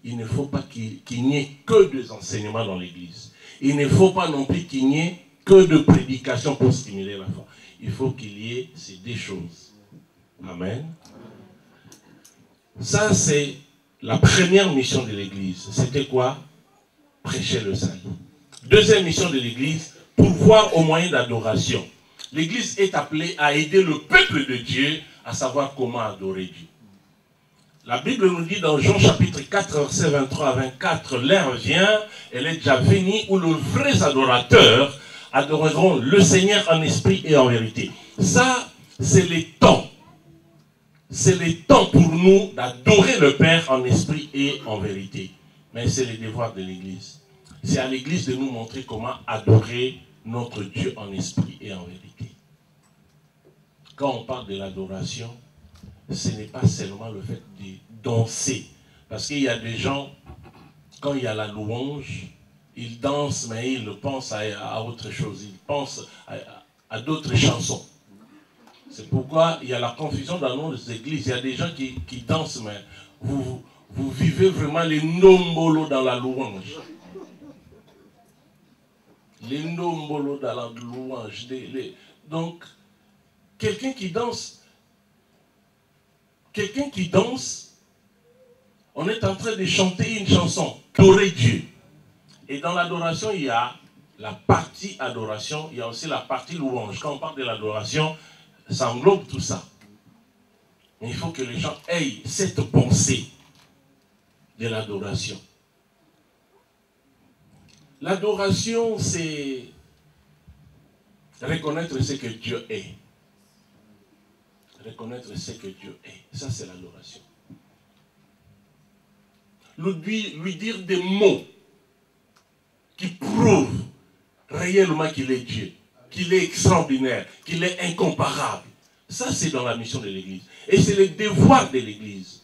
G: Il ne faut pas qu'il n'y ait que des enseignements dans l'Église. Il ne faut pas non plus qu'il n'y ait que de prédications pour stimuler la foi. Il faut qu'il y ait ces deux choses. Amen. Ça, c'est la première mission de l'Église. C'était quoi? Prêcher le salut. Deuxième mission de l'Église, pourvoir aux moyens d'adoration. L'Église est appelée à aider le peuple de Dieu à savoir comment adorer Dieu. La Bible nous dit dans Jean chapitre 4, verset 23 à 24, l'heure vient, elle est déjà venue, où les vrais adorateurs adoreront le Seigneur en esprit et en vérité. Ça, c'est le temps. C'est le temps pour nous d'adorer le Père en esprit et en vérité. mais c'est le devoir de l'Église. C'est à l'Église de nous montrer comment adorer notre Dieu en esprit et en vérité. Quand on parle de l'adoration, ce n'est pas seulement le fait de danser. Parce qu'il y a des gens, quand il y a la louange, ils dansent, mais ils pensent à autre chose. Ils pensent à d'autres chansons. C'est pourquoi il y a la confusion dans nos églises. Il y a des gens qui dansent, mais vous vivez vraiment les nombolo dans la louange. Les nombolo dans la louange. Donc, quelqu'un qui danse, on est en train de chanter une chanson, adorer Dieu. Et dans l'adoration, il y a la partie adoration, il y a aussi la partie louange. Quand on parle de l'adoration, ça englobe tout ça. Mais il faut que les gens aient cette pensée de l'adoration. L'adoration, c'est reconnaître ce que Dieu est. Reconnaître ce que Dieu est. Ça, c'est l'adoration. Lui dire des mots qui prouvent réellement qu'il est Dieu, qu'il est extraordinaire, qu'il est incomparable. Ça, c'est dans la mission de l'Église. Et c'est le devoir de l'Église.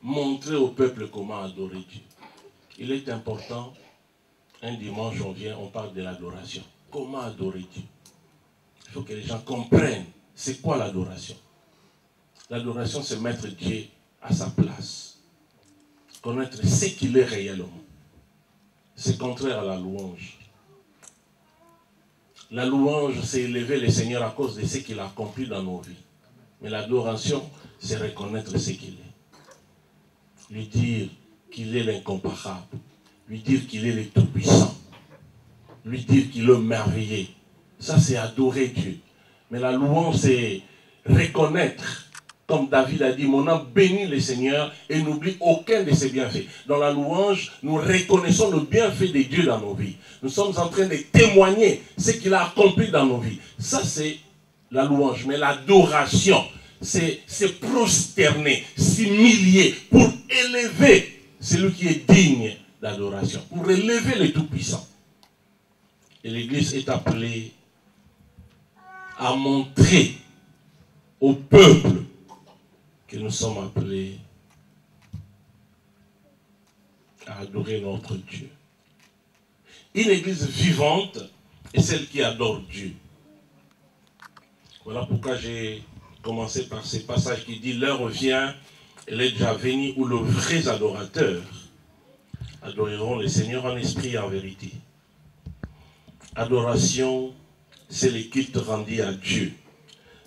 G: Montrer au peuple comment adorer Dieu. Il est important, un dimanche, on parle de l'adoration. Comment adorer Dieu? Il faut que les gens comprennent c'est quoi l'adoration. L'adoration, c'est mettre Dieu à sa place. Connaître ce qu'il est réellement. C'est contraire à la louange. La louange, c'est élever le Seigneur à cause de ce qu'il a accompli dans nos vies. Mais l'adoration, c'est reconnaître ce qu'il est. Lui dire qu'il est l'incomparable. Lui dire qu'il est le tout-puissant. Lui dire qu'il est merveilleux. Ça, c'est adorer Dieu. Mais la louange, c'est reconnaître, comme David a dit, mon âme bénit le Seigneur et n'oublie aucun de ses bienfaits. Dans la louange, nous reconnaissons le bienfait de Dieu dans nos vies. Nous sommes en train de témoigner ce qu'il a accompli dans nos vies. Ça, c'est la louange. Mais l'adoration, c'est prosterner, s'humilier pour élever celui qui est digne d'adoration, pour élever le Tout-Puissant. Et l'Église est appelée à montrer au peuple que nous sommes appelés à adorer notre Dieu. Une église vivante est celle qui adore Dieu. Voilà pourquoi j'ai commencé par ce passage qui dit « L'heure vient, elle est déjà venue, où les vrais adorateurs adoreront le Seigneur en esprit et en vérité. » Adoration, c'est le culte rendu à Dieu.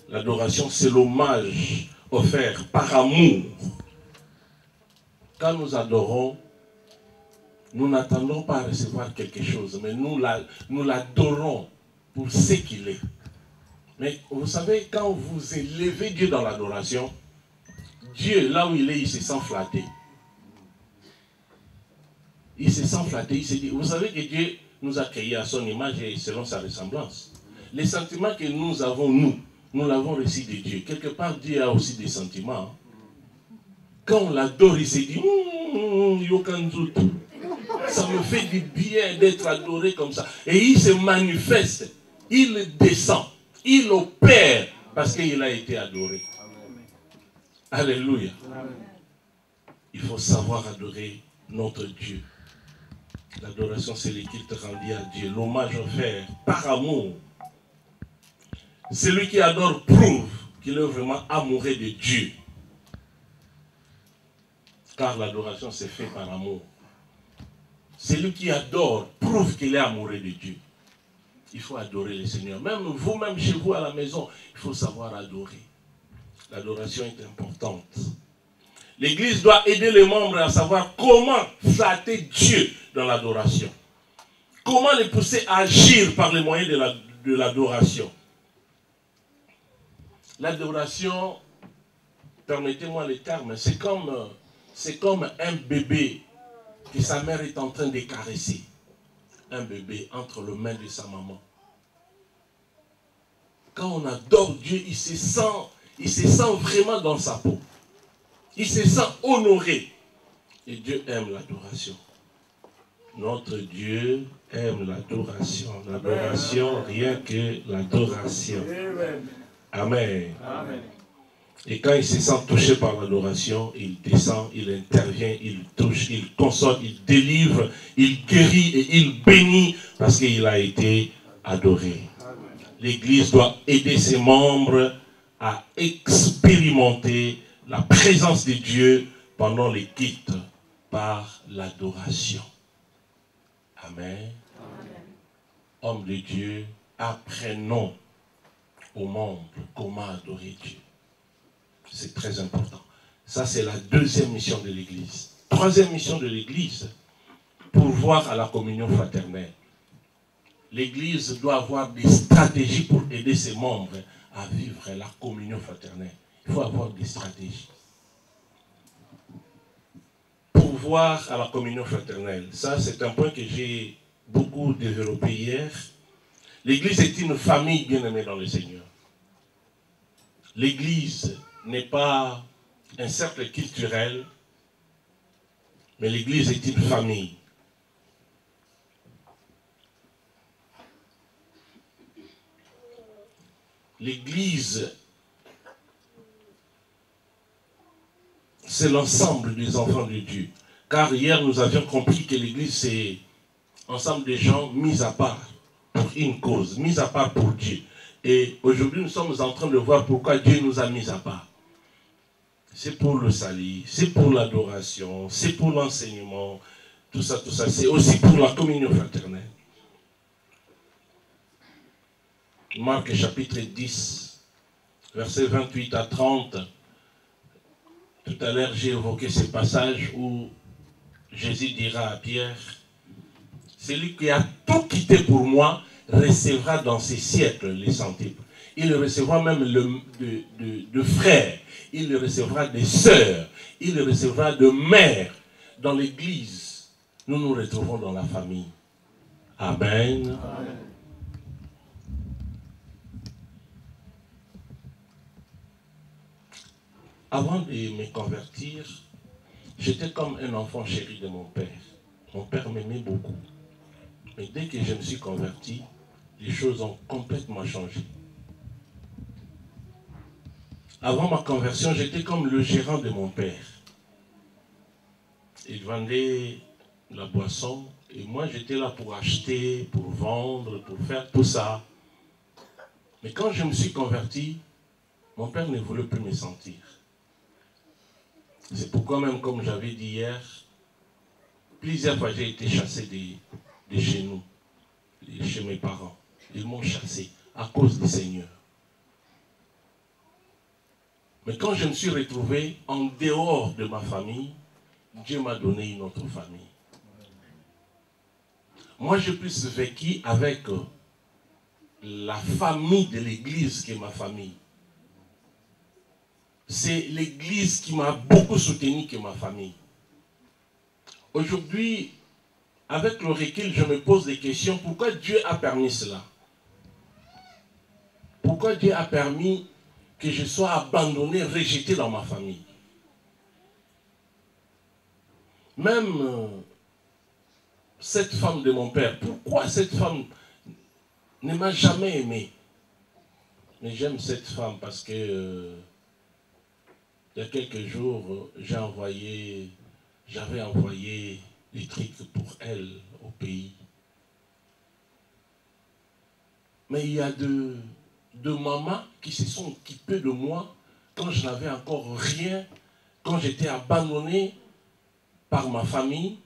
G: L'adoration, c'est l'hommage offert par amour. Quand nous adorons, nous n'attendons pas à recevoir quelque chose, mais nous l'adorons pour ce qu'il est. Mais vous savez, quand vous élevez Dieu dans l'adoration, Dieu, là où il est, il se sent flatté. Il se sent flatté, il se dit, vous savez que Dieu nous a créés à son image et selon sa ressemblance. Les sentiments que nous avons, nous l'avons reçu de Dieu. Quelque part, Dieu a aussi des sentiments. Quand on l'adore, il se dit, ça me fait du bien d'être adoré comme ça. Et il se manifeste, il descend, il opère parce qu'il a été adoré. Alléluia. Il faut savoir adorer notre Dieu. L'adoration, c'est le culte rendu à Dieu, l'hommage offert par amour. Celui qui adore prouve qu'il est vraiment amoureux de Dieu. Car l'adoration, c'est fait par amour. Celui qui adore prouve qu'il est amoureux de Dieu. Il faut adorer le Seigneur. Même vous-même chez vous à la maison, il faut savoir adorer. L'adoration est importante. L'Église doit aider les membres à savoir comment flatter Dieu dans l'adoration. Comment les pousser à agir par les moyens de l'adoration. L'adoration, permettez-moi le terme, c'est comme un bébé que sa mère est en train de caresser. Un bébé entre les mains de sa maman. Quand on adore Dieu, il se sent vraiment dans sa peau. Il se sent honoré. Et Dieu aime l'adoration. Notre Dieu aime l'adoration. L'adoration, rien que l'adoration. Amen.
B: Amen.
G: Et quand il se sent touché par l'adoration, il descend, il intervient, il touche, il console, il délivre, il guérit et il bénit parce qu'il a été adoré. L'Église doit aider ses membres à expérimenter la présence de Dieu pendant les cultes par l'adoration. Amen. Hommes de Dieu, apprenons aux membres comment adorer Dieu. C'est très important. Ça, c'est la deuxième mission de l'Église. Troisième mission de l'Église, pourvoir à la communion fraternelle. L'Église doit avoir des stratégies pour aider ses membres à vivre la communion fraternelle. Il faut avoir des stratégies. Pourvoir à la communion fraternelle. Ça, c'est un point que j'ai beaucoup développé hier. L'Église est une famille bien-aimée dans le Seigneur. L'Église n'est pas un cercle culturel, mais l'Église est une famille. L'Église, c'est l'ensemble des enfants de Dieu. Car hier, nous avions compris que l'Église, c'est l'ensemble des gens mis à part pour une cause, mis à part pour Dieu. Et aujourd'hui, nous sommes en train de voir pourquoi Dieu nous a mis à part. C'est pour le salut, c'est pour l'adoration, c'est pour l'enseignement, tout ça, c'est aussi pour la communion fraternelle. Marc chapitre 10, versets 28 à 30. Tout à l'heure, j'ai évoqué ce passage où Jésus dira à Pierre, « Celui qui a tout quitté pour moi recevra dans ces siècles les centiples. Il recevra même de frères, il recevra des sœurs, il recevra de mères. Dans l'Église, nous nous retrouvons dans la famille. Amen. Amen. Avant de me convertir, j'étais comme un enfant chéri de mon père. Mon père m'aimait beaucoup. Mais dès que je me suis converti, les choses ont complètement changé. Avant ma conversion, j'étais comme le gérant de mon père. Il vendait la boisson et moi j'étais là pour acheter, pour vendre, pour faire tout ça. Mais quand je me suis converti, mon père ne voulait plus me sentir. C'est pourquoi même, comme j'avais dit hier, plusieurs fois j'ai été chassé de chez nous, chez mes parents. Ils m'ont chassé à cause du Seigneur. Mais quand je me suis retrouvé en dehors de ma famille, Dieu m'a donné une autre famille. Moi, j'ai plus vécu avec la famille de l'Église qui est ma famille. C'est l'Église qui m'a beaucoup soutenu que ma famille. Aujourd'hui, avec le recul, je me pose des questions. Pourquoi Dieu a permis cela? Pourquoi Dieu a permis que je sois abandonné, rejeté dans ma famille? Même cette femme de mon père, pourquoi cette femme ne m'a jamais aimé? Mais j'aime cette femme parce que il y a quelques jours, j'avais envoyé des trucs pour elle au pays. Mais il y a deux mamans qui se sont occupées de moi quand je n'avais encore rien, quand j'étais abandonné par ma famille.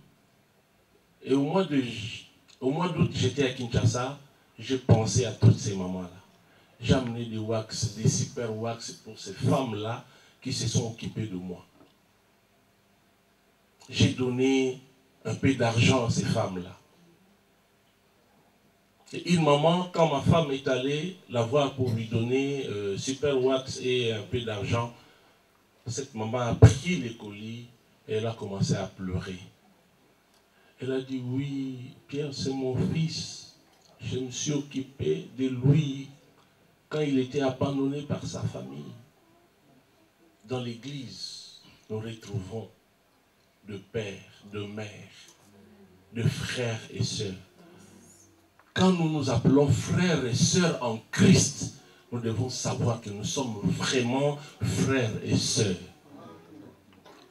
G: Et au mois d'août, j'étais à Kinshasa, je pensais à toutes ces mamans-là. J'ai amené des wax, des super wax pour ces femmes-là qui se sont occupées de moi. J'ai donné un peu d'argent à ces femmes-là. Et une maman, quand ma femme est allée la voir pour lui donner super wax et un peu d'argent, cette maman a pris les colis et elle a commencé à pleurer. Elle a dit, oui, Pierre, c'est mon fils. Je me suis occupé de lui quand il était abandonné par sa famille. Dans l'église, nous retrouvons de pères, de mères, de frères et sœurs. Quand nous nous appelons frères et sœurs en Christ, nous devons savoir que nous sommes vraiment frères et sœurs.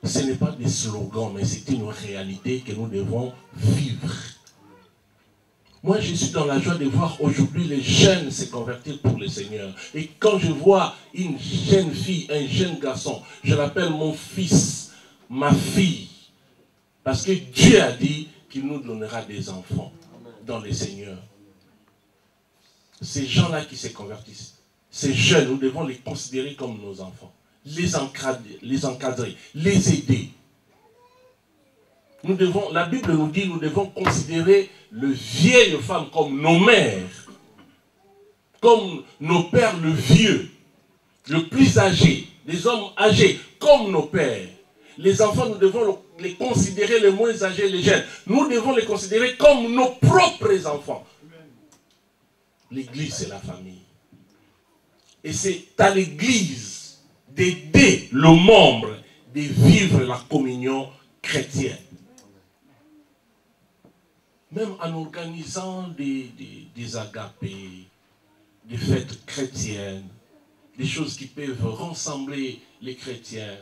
G: Ce n'est pas des slogans, mais c'est une réalité que nous devons vivre. Moi, je suis dans la joie de voir aujourd'hui les jeunes se convertir pour le Seigneur. Et quand je vois une jeune fille, un jeune garçon, je l'appelle mon fils, ma fille. Parce que Dieu a dit qu'il nous donnera des enfants dans le Seigneur. Ces gens-là qui se convertissent, ces jeunes, nous devons les considérer comme nos enfants. Les encadrer, les aider. Nous devons, la Bible nous dit, nous devons considérer les vieilles femmes comme nos mères, comme nos pères le vieux, le plus âgé, les hommes âgés comme nos pères. Les enfants, nous devons les considérer les moins âgés, les jeunes. Nous devons les considérer comme nos propres enfants. L'église, c'est la famille. Et c'est à l'église d'aider le membre de vivre la communion chrétienne. Même en organisant des agapés, des fêtes chrétiennes, des choses qui peuvent rassembler les chrétiens.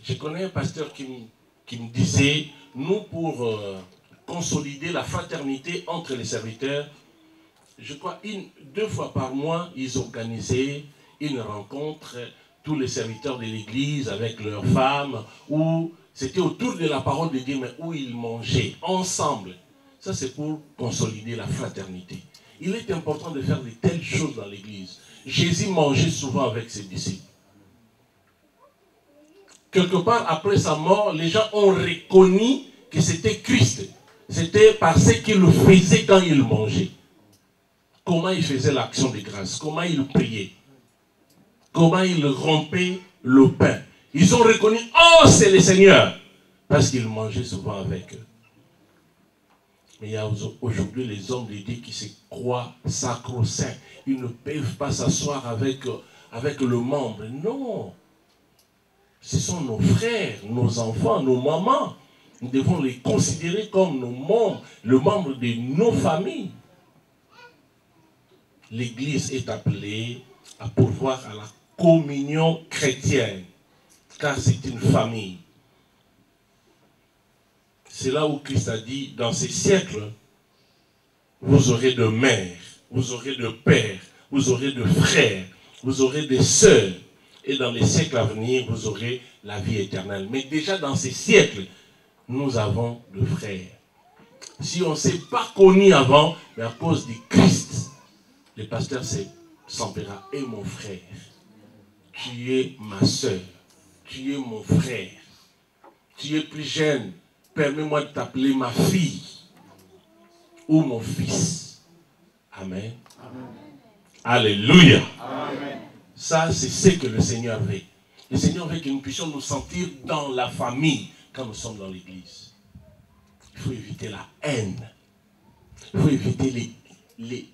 G: Je connais un pasteur qui me disait, nous pour consolider la fraternité entre les serviteurs, je crois 2 fois par mois, ils organisaient une rencontre, tous les serviteurs de l'église avec leurs femmes, où c'était autour de la parole de Dieu, mais où ils mangeaient ensemble. Ça, c'est pour consolider la fraternité. Il est important de faire de telles choses dans l'église. Jésus mangeait souvent avec ses disciples. Quelque part, après sa mort, les gens ont reconnu que c'était Christ. C'était parce qu'il le faisait quand il mangeait. Comment il faisait l'action de grâce, comment il priait, comment il rompait le pain. Ils ont reconnu, oh, c'est le Seigneur, parce qu'il mangeait souvent avec eux. Mais il y a aujourd'hui les hommes de Dieu qui se croient sacro-saints. Ils ne peuvent pas s'asseoir avec le membre. Non. Ce sont nos frères, nos enfants, nos mamans. Nous devons les considérer comme nos membres, le membre de nos familles. L'Église est appelée à pourvoir à la communion chrétienne, car c'est une famille. C'est là où Christ a dit, dans ces siècles, vous aurez de mères, vous aurez de pères, vous aurez de frères, vous aurez des sœurs, et dans les siècles à venir, vous aurez la vie éternelle. Mais déjà dans ces siècles, nous avons de frères. Si on ne s'est pas connus avant, mais à cause du Christ, le pasteur s'empéra, et mon frère, tu es ma soeur, tu es mon frère, tu es plus jeune, permets-moi de t'appeler ma fille ou mon fils. Amen. Amen. Alléluia. Amen. Ça, c'est ce que le Seigneur veut. Le Seigneur veut que nous puissions nous sentir dans la famille quand nous sommes dans l'église. Il faut éviter la haine. Il faut éviter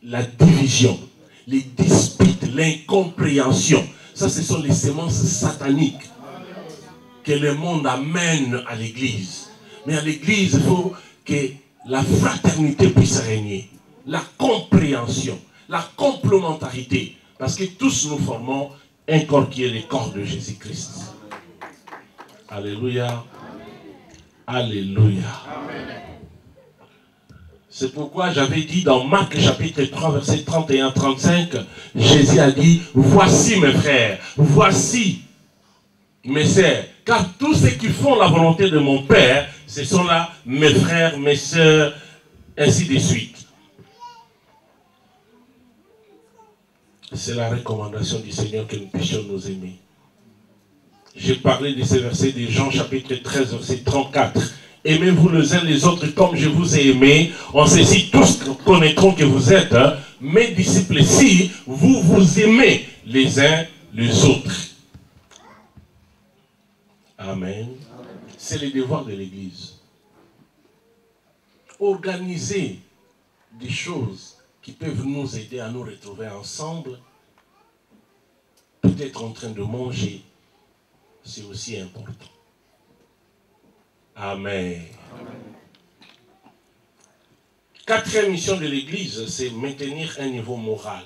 G: la division, les disputes, l'incompréhension. Ça, ce sont les semences sataniques que le monde amène à l'église. Mais à l'église, il faut que la fraternité puisse régner, la compréhension, la complémentarité. Parce que tous nous formons un corps qui est le corps de Jésus-Christ. Alléluia. Alléluia. C'est pourquoi j'avais dit dans Marc chapitre 3, verset 31-35, Jésus a dit, voici mes frères, voici mes sœurs, car tous ceux qui font la volonté de mon Père, ce sont là mes frères, mes sœurs, ainsi de suite. C'est la recommandation du Seigneur que nous puissions nous aimer. J'ai parlé de ces versets de Jean chapitre 13, verset 34. Aimez-vous les uns les autres comme je vous ai aimé. En ceci, tous connaîtront que vous êtes mes disciples si vous vous aimez les uns les autres. Amen. C'est le devoir de l'Église. Organiser des choses qui peuvent nous aider à nous retrouver ensemble, peut-être en train de manger, c'est aussi important. Amen. Quatrième mission de l'Église, c'est maintenir un niveau moral.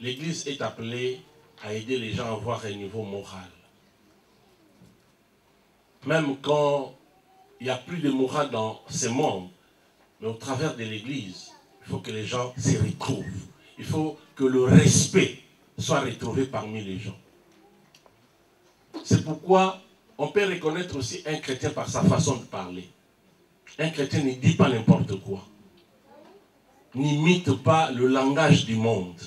G: L'Église est appelée à aider les gens à avoir un niveau moral. Même quand il n'y a plus de morale dans ce monde, mais au travers de l'Église, il faut que les gens s'y retrouvent. Il faut que le respect soit retrouvé parmi les gens. C'est pourquoi on peut reconnaître aussi un chrétien par sa façon de parler. Un chrétien ne dit pas n'importe quoi. N'imite pas le langage du monde.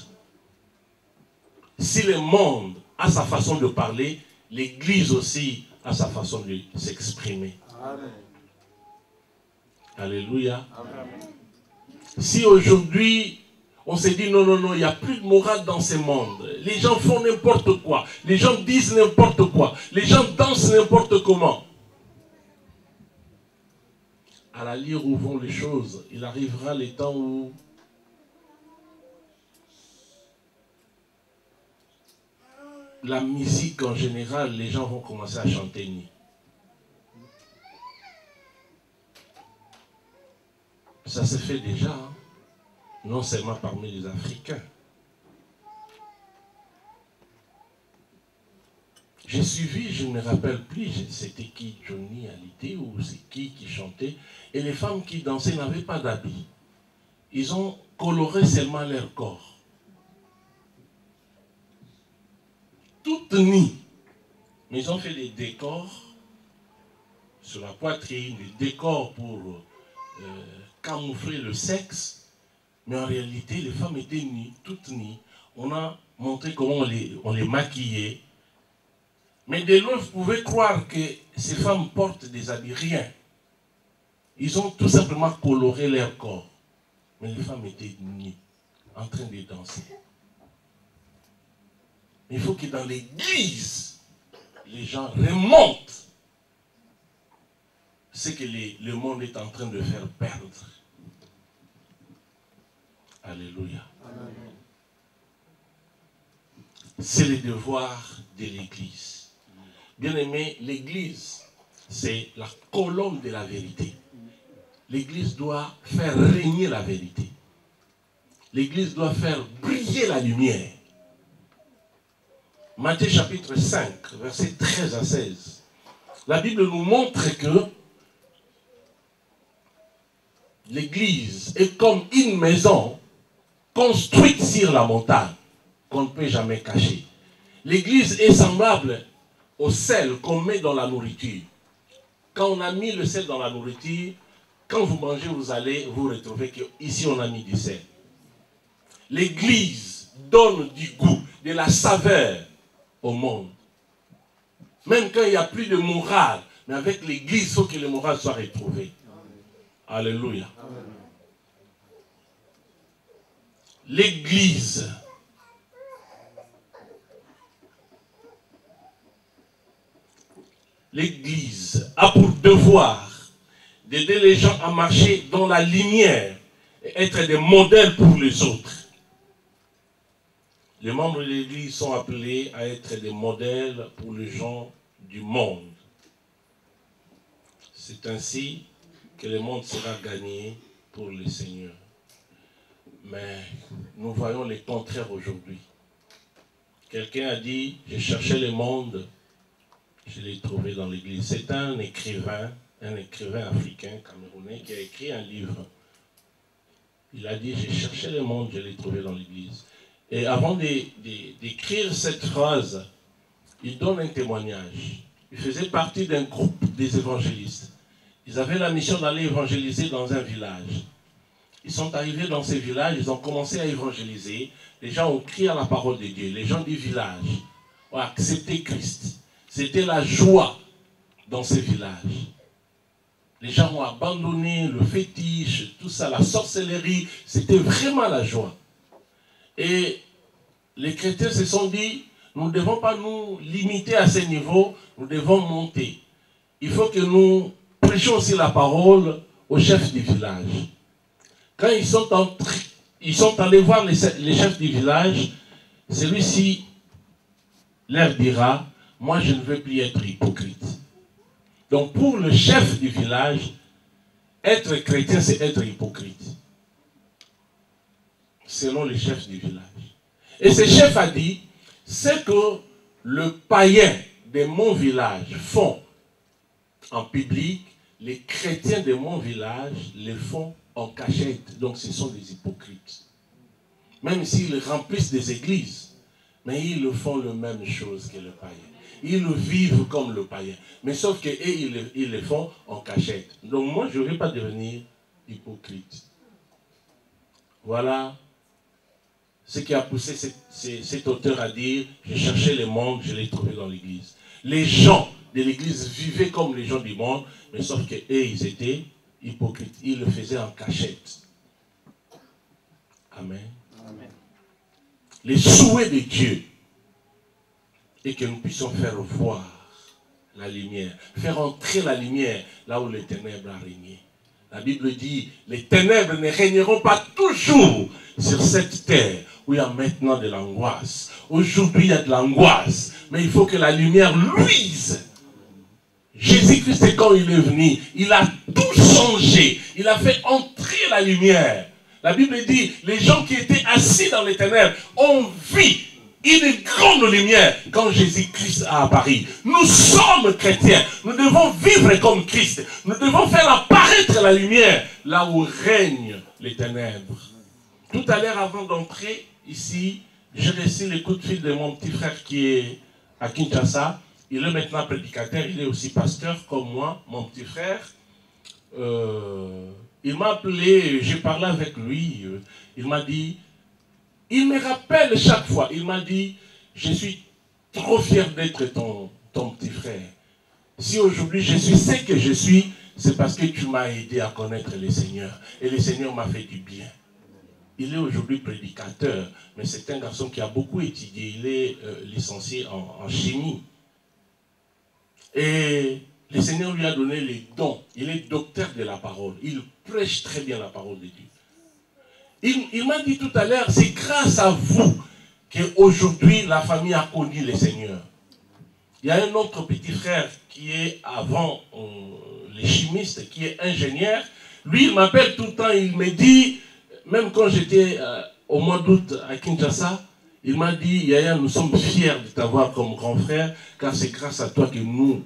G: Si le monde a sa façon de parler, l'Église aussi a sa façon de s'exprimer. Alléluia. Amen. Si aujourd'hui, on se dit non, non, non, il n'y a plus de morale dans ce monde. Les gens font n'importe quoi. Les gens disent n'importe quoi. Les gens dansent n'importe comment. À la lire où vont les choses, il arrivera les temps où la musique en général, les gens vont commencer à chanter nu. Ça se fait déjà, hein? Non seulement parmi les Africains. J'ai suivi, je ne me rappelle plus, c'était qui, Johnny Hallyday ou c'est qui chantait, et les femmes qui dansaient n'avaient pas d'habits. Ils ont coloré seulement leur corps. Toutes nues. Mais ils ont fait des décors sur la poitrine, des décors pour camoufler le sexe. Mais en réalité, les femmes étaient nues, toutes nues. On a montré comment on les maquillait. Mais de loin, vous pouvez croire que ces femmes portent des habits, rien. Ils ont tout simplement coloré leur corps. Mais les femmes étaient nues, en train de danser. Il faut que dans l'église, les gens remontent ce que le monde est en train de faire perdre. Alléluia. C'est le devoir de l'église. Bien aimé, l'église, c'est la colonne de la vérité. L'église doit faire régner la vérité. L'église doit faire briller la lumière. Matthieu chapitre 5, versets 13 à 16. La Bible nous montre que l'église est comme une maison construite sur la montagne qu'on ne peut jamais cacher. L'église est semblable au sel qu'on met dans la nourriture. Quand on a mis le sel dans la nourriture, quand vous mangez, vous allez vous retrouver qu'ici on a mis du sel. L'église donne du goût, de la saveur au monde. Même quand il n'y a plus de morale, mais avec l'église, il faut que le moral soit retrouvé. Alléluia. L'église a pour devoir d'aider les gens à marcher dans la lumière et être des modèles pour les autres. Les membres de l'église sont appelés à être des modèles pour les gens du monde. C'est ainsi que le monde sera gagné pour le Seigneur. Mais nous voyons le contraire aujourd'hui. Quelqu'un a dit, j'ai cherché le monde, je l'ai trouvé dans l'église. C'est un écrivain africain, camerounais, qui a écrit un livre. Il a dit, j'ai cherché le monde, je l'ai trouvé dans l'église. Et avant d'écrire cette phrase, il donne un témoignage. Il faisait partie d'un groupe des évangélistes. Ils avaient la mission d'aller évangéliser dans un village. Ils sont arrivés dans ces villages, ils ont commencé à évangéliser. Les gens ont crié à la parole de Dieu. Les gens du village ont accepté Christ. C'était la joie dans ces villages. Les gens ont abandonné le fétiche, tout ça, la sorcellerie. C'était vraiment la joie. Et les chrétiens se sont dit, nous ne devons pas nous limiter à ce niveau, nous devons monter. Il faut que nous prêchions aussi la parole aux chefs du village. Quand ils sont allés voir les chefs du village, celui-ci leur dira, moi je ne veux plus être hypocrite. Donc pour le chef du village, être chrétien c'est être hypocrite. Selon le chef du village. Et ce chef a dit, ce que le païen de mon village font en public, les chrétiens de mon village le font en cachette. Donc ce sont des hypocrites. Même s'ils remplissent des églises, mais ils le font la même chose que le païen. Ils le vivent comme le païen. Mais sauf qu'eux, ils le font en cachette. Donc moi, je ne vais pas devenir hypocrite. Voilà ce qui a poussé cet auteur à dire, j'ai cherché le monde, je l'ai trouvé dans l'église. Les gens de l'église vivaient comme les gens du monde, mais sauf qu'eux, ils étaient hypocrites. Ils le faisaient en cachette. Amen. Amen. Les souhaits de Dieu est que nous puissions faire voir la lumière, faire entrer la lumière là où les ténèbres ont régné. La Bible dit, les ténèbres ne régneront pas toujours sur cette terre où il y a maintenant de l'angoisse. Aujourd'hui, il y a de l'angoisse, mais il faut que la lumière luise. Jésus-Christ, quand il est venu, il a tout changé. Il a fait entrer la lumière. La Bible dit, les gens qui étaient assis dans les ténèbres ont vu une grande lumière quand Jésus-Christ a apparu. Nous sommes chrétiens. Nous devons vivre comme Christ. Nous devons faire apparaître la lumière là où règnent les ténèbres. Tout à l'heure, avant d'entrer ici, j'ai reçu le coup de fil de mon petit frère qui est à Kinshasa. Il est maintenant prédicateur, il est aussi pasteur comme moi, mon petit frère. Il m'a appelé, j'ai parlé avec lui, il m'a dit, il me rappelle chaque fois, il m'a dit, je suis trop fier d'être ton petit frère. Si aujourd'hui je suis ce que je suis, c'est parce que tu m'as aidé à connaître le Seigneur. Et le Seigneur m'a fait du bien. Il est aujourd'hui prédicateur, mais c'est un garçon qui a beaucoup étudié, il est licencié en chimie. Et le Seigneur lui a donné les dons. Il est docteur de la parole. Il prêche très bien la parole de Dieu. Il m'a dit tout à l'heure, c'est grâce à vous qu'aujourd'hui la famille a connu le Seigneur. Il y a un autre petit frère qui est avant les chimistes, qui est ingénieur. Lui, il m'appelle tout le temps, il me dit, même quand j'étais au mois d'août à Kinshasa, il m'a dit, Yaya, nous sommes fiers de t'avoir comme grand frère, car c'est grâce à toi que nous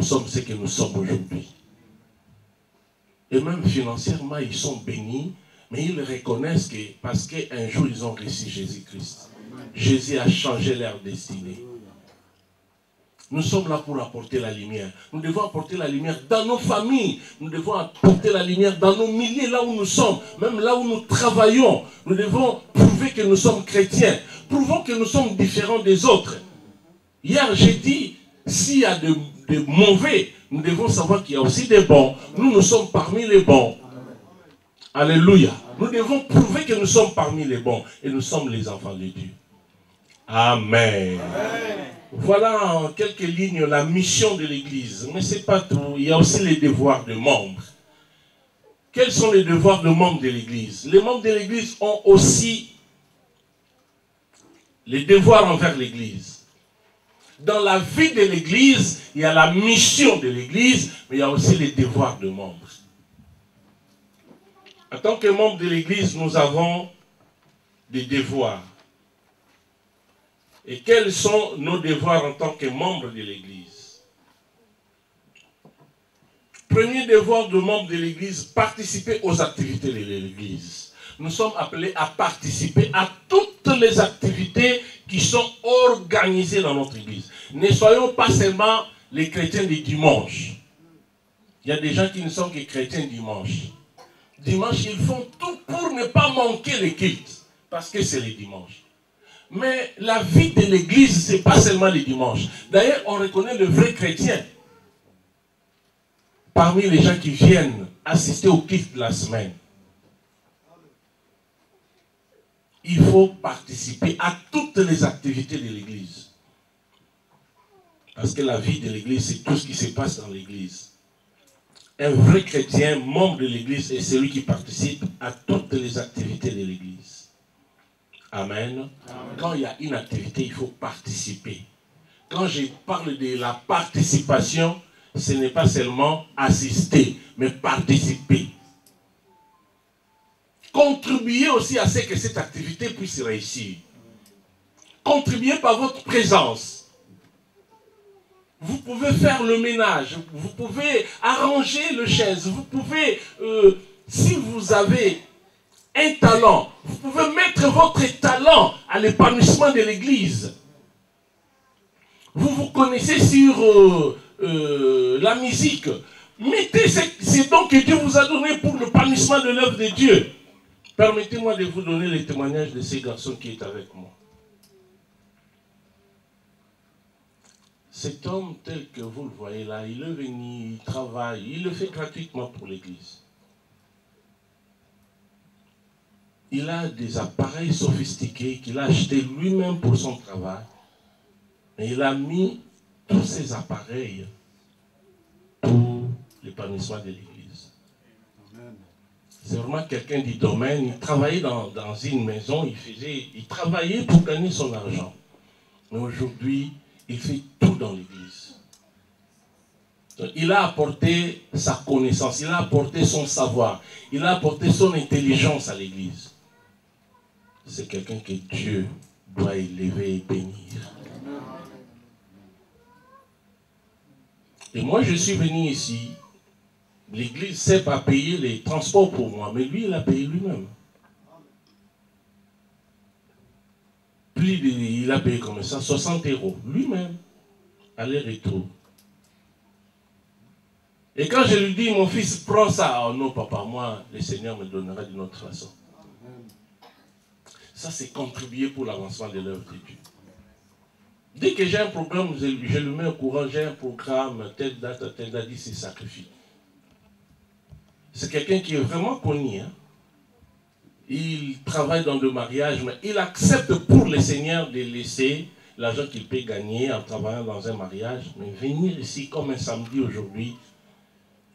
G: sommes ce que nous sommes aujourd'hui. Et même financièrement, ils sont bénis, mais ils reconnaissent que parce qu'un jour, ils ont reçu Jésus-Christ. Jésus a changé leur destinée. Nous sommes là pour apporter la lumière. Nous devons apporter la lumière dans nos familles. Nous devons apporter la lumière dans nos milieux, là où nous sommes, même là où nous travaillons. Nous devons prouver que nous sommes chrétiens. Prouvons que nous sommes différents des autres. Hier, j'ai dit, s'il y a de mauvais, nous devons savoir qu'il y a aussi des bons. Nous sommes parmi les bons. Alléluia. Nous devons prouver que nous sommes parmi les bons. Et nous sommes les enfants de Dieu. Amen. Amen. Voilà en quelques lignes la mission de l'Église. Mais ce n'est pas tout. Il y a aussi les devoirs de membres. Quels sont les devoirs de membres de l'Église? Les membres de l'Église ont aussi les devoirs envers l'Église. Dans la vie de l'Église, il y a la mission de l'Église, mais il y a aussi les devoirs de membres. En tant que membres de l'Église, nous avons des devoirs. Et quels sont nos devoirs en tant que membres de l'Église? Premier devoir de membre de l'Église, participer aux activités de l'Église. Nous sommes appelés à participer à toutes les activités qui sont organisées dans notre Église. Ne soyons pas seulement les chrétiens du dimanche. Il y a des gens qui ne sont que chrétiens dimanche. Dimanche, ils font tout pour ne pas manquer le culte, parce que c'est le dimanche. Mais la vie de l'Église, ce n'est pas seulement les dimanches. D'ailleurs, on reconnaît le vrai chrétien parmi les gens qui viennent assister au culte de la semaine. Il faut participer à toutes les activités de l'Église. Parce que la vie de l'Église, c'est tout ce qui se passe dans l'Église. Un vrai chrétien, membre de l'Église, est celui qui participe à toutes les activités de l'Église. Amen. Amen. Quand il y a une activité, il faut participer. Quand je parle de la participation, ce n'est pas seulement assister, mais participer. Contribuez aussi à ce que cette activité puisse réussir. Contribuez par votre présence. Vous pouvez faire le ménage, vous pouvez arranger les chaises, vous pouvez, si vous avez un talent, vous pouvez mettre votre talent à l'épanouissement de l'église. Vous vous connaissez sur la musique. Mettez ces dons que Dieu vous a donnés pour l'épanouissement de l'œuvre de Dieu. Permettez-moi de vous donner les témoignages de ces garçons qui est avec moi. Cet homme tel que vous le voyez là, il est venu, il travaille, il le fait gratuitement pour l'église. Il a des appareils sophistiqués qu'il a achetés lui-même pour son travail. Et il a mis tous ces appareils pour l'épanouissement de l'église. C'est vraiment quelqu'un du domaine. Il travaillait dans une maison, il travaillait pour gagner son argent. Mais aujourd'hui, il fait tout dans l'église. Il a apporté sa connaissance, il a apporté son savoir, il a apporté son intelligence à l'église. C'est quelqu'un que Dieu doit élever et bénir. Et moi, je suis venu ici. L'église ne sait pas payer les transports pour moi, mais lui, il a payé lui-même. Il a payé comme ça, 60 €, lui-même, aller-retour. Et quand je lui dis, mon fils, prends ça, oh non, papa, moi, le Seigneur me donnera d'une autre façon. Ça, c'est contribuer pour l'avancement de l'œuvre de Dieu. Dès que j'ai un programme, je le mets au courant, j'ai un programme, telle date, il se sacrifie. C'est quelqu'un qui est vraiment connu. Hein? Il travaille dans le mariage, mais il accepte pour le Seigneur de laisser l'argent qu'il peut gagner en travaillant dans un mariage. Mais venir ici comme un samedi aujourd'hui,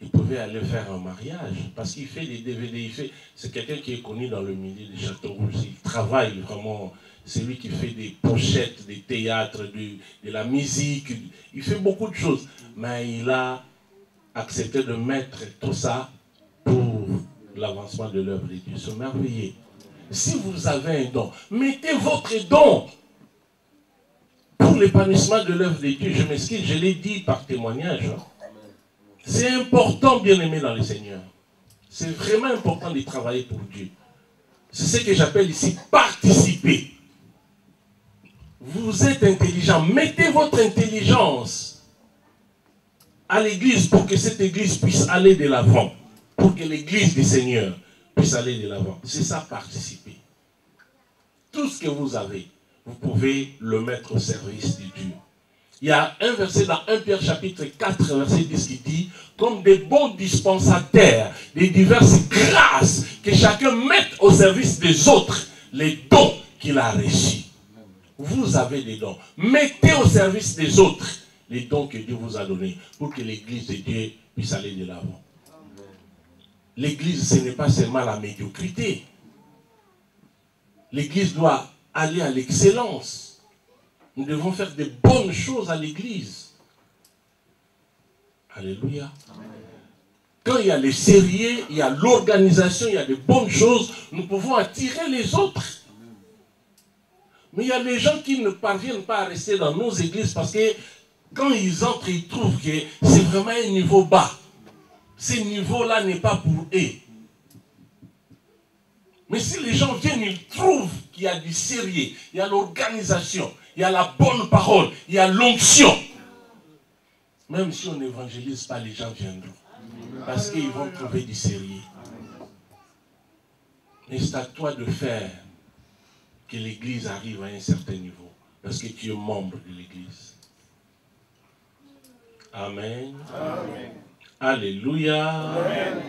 G: il pouvait aller faire un mariage. Parce qu'il fait des DVD, c'est quelqu'un qui est connu dans le milieu des Châteauroux. Il travaille vraiment. C'est lui qui fait des pochettes, des théâtres, de la musique. Il fait beaucoup de choses. Mais il a accepté de mettre tout ça pour l'avancement de l'œuvre de Dieu. C'est merveilleux. Si vous avez un don, mettez votre don pour l'épanouissement de l'œuvre de Dieu. Je m'excuse, je l'ai dit par témoignage. C'est important, bien aimé dans le Seigneur. C'est vraiment important de travailler pour Dieu. C'est ce que j'appelle ici participer. Vous êtes intelligent. Mettez votre intelligence à l'église pour que cette église puisse aller de l'avant. Pour que l'église du Seigneur puisse aller de l'avant. C'est ça, participer. Tout ce que vous avez, vous pouvez le mettre au service de Dieu. Il y a un verset dans 1 Pierre chapitre 4, verset 10 qui dit, comme des bons dispensataires des diverses grâces, que chacun mette au service des autres les dons qu'il a reçus. Vous avez des dons. Mettez au service des autres les dons que Dieu vous a donnés pour que l'église de Dieu puisse aller de l'avant. L'église, ce n'est pas seulement la médiocrité. L'église doit aller à l'excellence. Nous devons faire de bonnes choses à l'église. Alléluia. Quand il y a les sérieux, il y a l'organisation, il y a de bonnes choses, nous pouvons attirer les autres. Mais il y a des gens qui ne parviennent pas à rester dans nos églises parce que quand ils entrent, ils trouvent que c'est vraiment un niveau bas. Ce niveau-là n'est pas pour eux. Mais si les gens viennent, ils trouvent qu'il y a du sérieux, il y a l'organisation, il y a la bonne parole, il y a l'onction. Même si on n'évangélise pas, les gens viendront. Parce qu'ils vont trouver du sérieux. Mais c'est à toi de faire que l'église arrive à un certain niveau. Parce que tu es membre de l'église. Amen. Amen. Alléluia. Amen.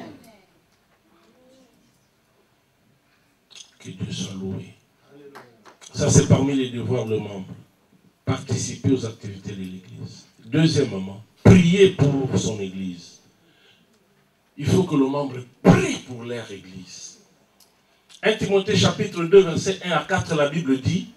G: Que Dieu soit loué. Ça, c'est parmi les devoirs de membre. Participer aux activités de l'église. Deuxièmement, prier pour son église. Il faut que le membre prie pour leur église. 1 Timothée chapitre 2, verset 1 à 4, la Bible dit,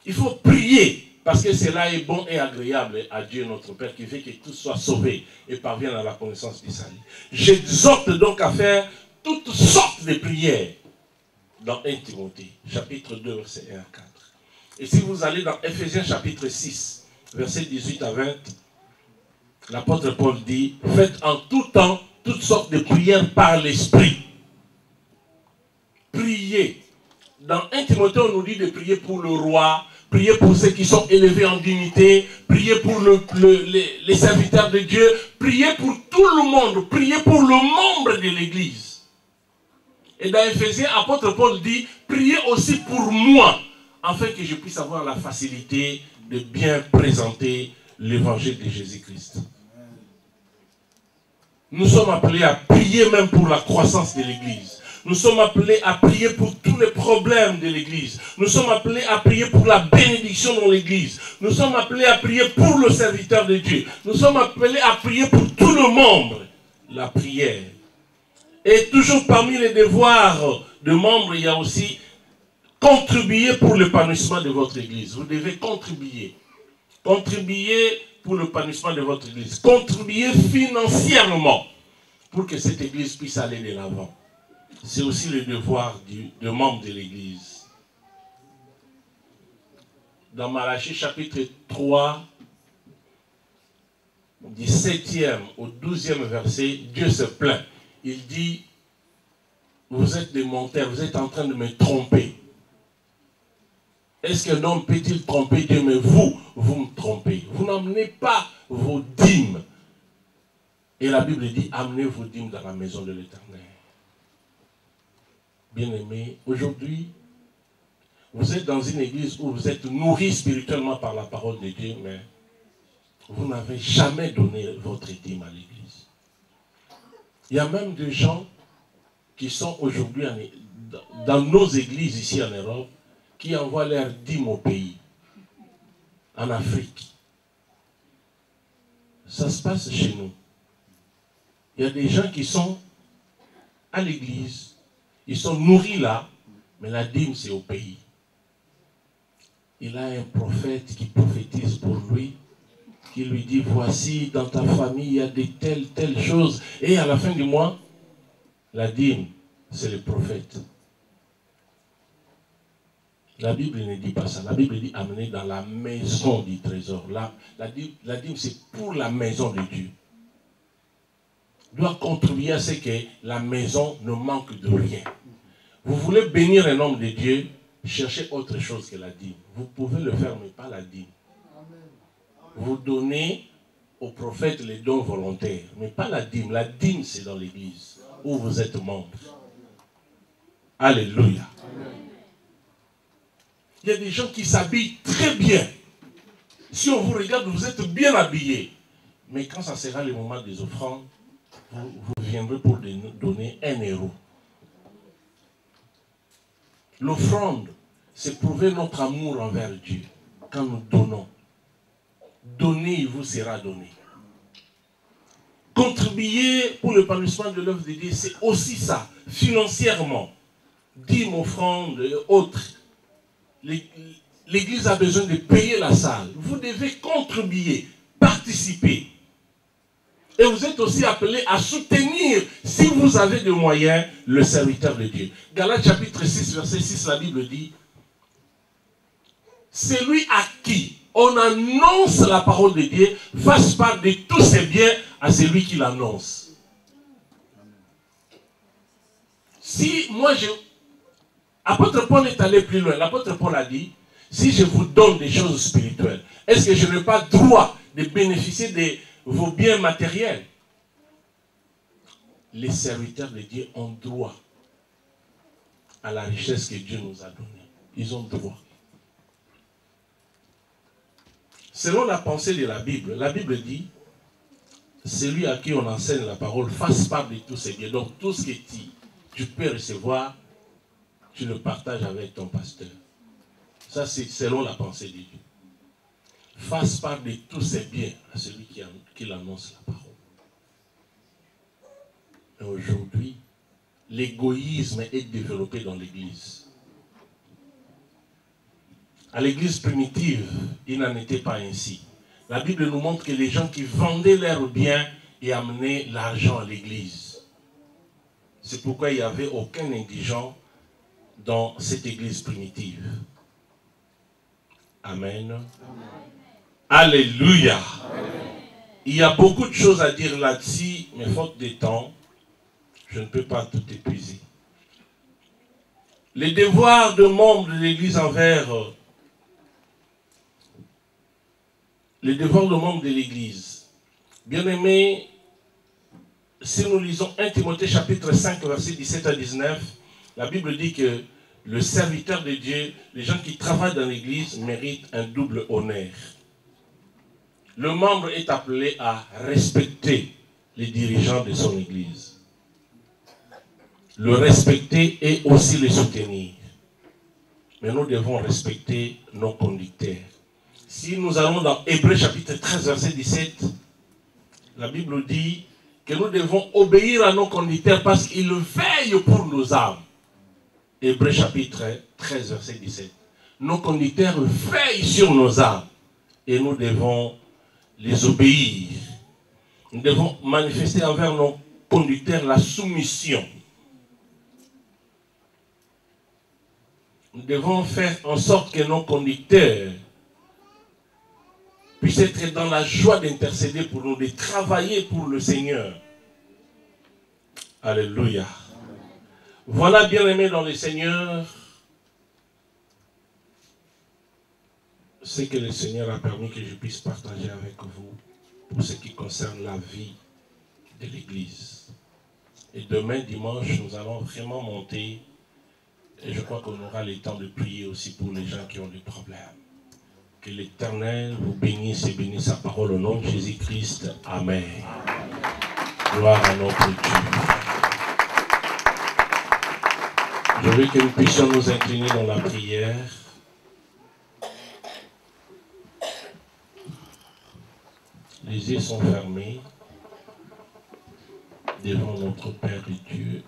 G: Il faut prier, parce que cela est bon et agréable à Dieu notre Père, qui fait que tous soient sauvés et parviennent à la connaissance du salut. J'exhorte donc à faire toutes sortes de prières dans 1 Timothée, chapitre 2, versets 1 à 4. Et si vous allez dans Ephésiens chapitre 6, versets 18 à 20, l'apôtre Paul dit, faites en tout temps toutes sortes de prières par l'Esprit. Priez. Dans 1 Timothée, on nous dit de prier pour le roi, prier pour ceux qui sont élevés en dignité, prier pour les serviteurs de Dieu, prier pour tout le monde, prier pour le membre de l'Église. Et dans Ephésiens, l'apôtre Paul dit, priez aussi pour moi, afin que je puisse avoir la facilité de bien présenter l'évangile de Jésus-Christ. Nous sommes appelés à prier même pour la croissance de l'Église. Nous sommes appelés à prier pour tous les problèmes de l'Église. Nous sommes appelés à prier pour la bénédiction dans l'Église. Nous sommes appelés à prier pour le serviteur de Dieu. Nous sommes appelés à prier pour tout le membre. La prière. Et toujours parmi les devoirs de membres, il y a aussi contribuer pour l'épanouissement de votre Église. Vous devez contribuer. Contribuer pour l'épanouissement de votre Église. Contribuer financièrement pour que cette Église puisse aller de l'avant. C'est aussi le devoir de membre de l'Église. Dans Malachie chapitre 3, du 7e au 12e verset, Dieu se plaint. Il dit, vous êtes des menteurs, vous êtes en train de me tromper. Est-ce qu'un homme peut-il tromper Dieu? Mais vous me trompez. Vous n'amenez pas vos dîmes. Et la Bible dit, amenez vos dîmes dans la maison de l'Éternel. Bien-aimés, aujourd'hui, vous êtes dans une église où vous êtes nourris spirituellement par la parole de Dieu, mais vous n'avez jamais donné votre dîme à l'église. Il y a même des gens qui sont aujourd'hui dans nos églises ici en Europe, qui envoient leur dîme au pays, en Afrique. Ça se passe chez nous. Il y a des gens qui sont à l'église, ils sont nourris là, mais la dîme c'est au pays. Il a un prophète qui prophétise pour lui, qui lui dit, voici dans ta famille il y a de telles choses. Et à la fin du mois, la dîme, c'est le prophète. La Bible ne dit pas ça. La Bible dit amener dans la maison du trésor. La dîme c'est pour la maison de Dieu. Doit contribuer à ce que la maison ne manque de rien. Vous voulez bénir un homme de Dieu, cherchez autre chose que la dîme. Vous pouvez le faire, mais pas la dîme. Vous donnez au prophète les dons volontaires, mais pas la dîme. La dîme, c'est dans l'église où vous êtes membre. Alléluia. Il y a des gens qui s'habillent très bien. Si on vous regarde, vous êtes bien habillés. Mais quand ça sera le moment des offrandes, vous viendrez pour donner 1 euro. L'offrande, c'est prouver notre amour envers Dieu. Quand nous donnons, donnez, il vous sera donné. Contribuer pour l'épanouissement de l'œuvre de Dieu, c'est aussi ça, financièrement. Dîmes, offrandes et autres. L'église a besoin de payer la salle. Vous devez contribuer, participer. Et vous êtes aussi appelés à soutenir, si vous avez des moyens, le serviteur de Dieu. Galates chapitre 6, verset 6, la Bible dit, celui à qui on annonce la parole de Dieu fasse part de tous ses biens à celui qui l'annonce. Si moi Apôtre Paul est allé plus loin. L'apôtre Paul a dit, si je vous donne des choses spirituelles, est-ce que je n'ai pas droit de bénéficier de vos biens matériels? Les serviteurs de Dieu ont droit à la richesse que Dieu nous a donnée. Ils ont droit. Selon la pensée de la Bible dit, celui à qui on enseigne la parole fasse part de tous ses biens. Donc tout ce que tu peux recevoir, tu le partages avec ton pasteur. Ça, c'est selon la pensée de Dieu. Fasse part de tous ses biens à celui qui annonce la parole. Et aujourd'hui, l'égoïsme est développé dans l'Église. À l'église primitive, il n'en était pas ainsi. La Bible nous montre que les gens qui vendaient leurs biens et amenaient l'argent à l'église. C'est pourquoi il n'y avait aucun indigent dans cette église primitive. Amen. Amen. Alléluia. Amen. Il y a beaucoup de choses à dire là-dessus, mais faute de temps, je ne peux pas tout épuiser. Les devoirs de membres de l'église envers les devoirs de membres de l'église. Bien-aimés, si nous lisons 1 Timothée chapitre 5, versets 17 à 19, la Bible dit que le serviteur de Dieu, les gens qui travaillent dans l'église, méritent un double honneur. Le membre est appelé à respecter les dirigeants de son église. Le respecter et aussi le soutenir. Mais nous devons respecter nos conducteurs. Si nous allons dans Hébreux chapitre 13, verset 17, la Bible dit que nous devons obéir à nos conducteurs parce qu'ils veillent pour nos âmes. Hébreux chapitre 13, verset 17. Nos conducteurs veillent sur nos âmes et nous devons les obéir. Nous devons manifester envers nos conducteurs la soumission. Nous devons faire en sorte que nos conducteurs puissent être dans la joie d'intercéder pour nous, de travailler pour le Seigneur. Alléluia. Voilà, bien-aimés dans le Seigneur, ce que le Seigneur a permis que je puisse partager avec vous pour ce qui concerne la vie de l'Église. Et demain, dimanche, nous allons vraiment monter et je crois qu'on aura le temps de prier aussi pour les gens qui ont des problèmes. Que l'Éternel vous bénisse et bénisse sa parole au nom de Jésus-Christ. Amen. Gloire à notre Dieu. Je veux que nous puissions nous incliner dans la prière. Les yeux sont fermés devant notre Père de Dieu.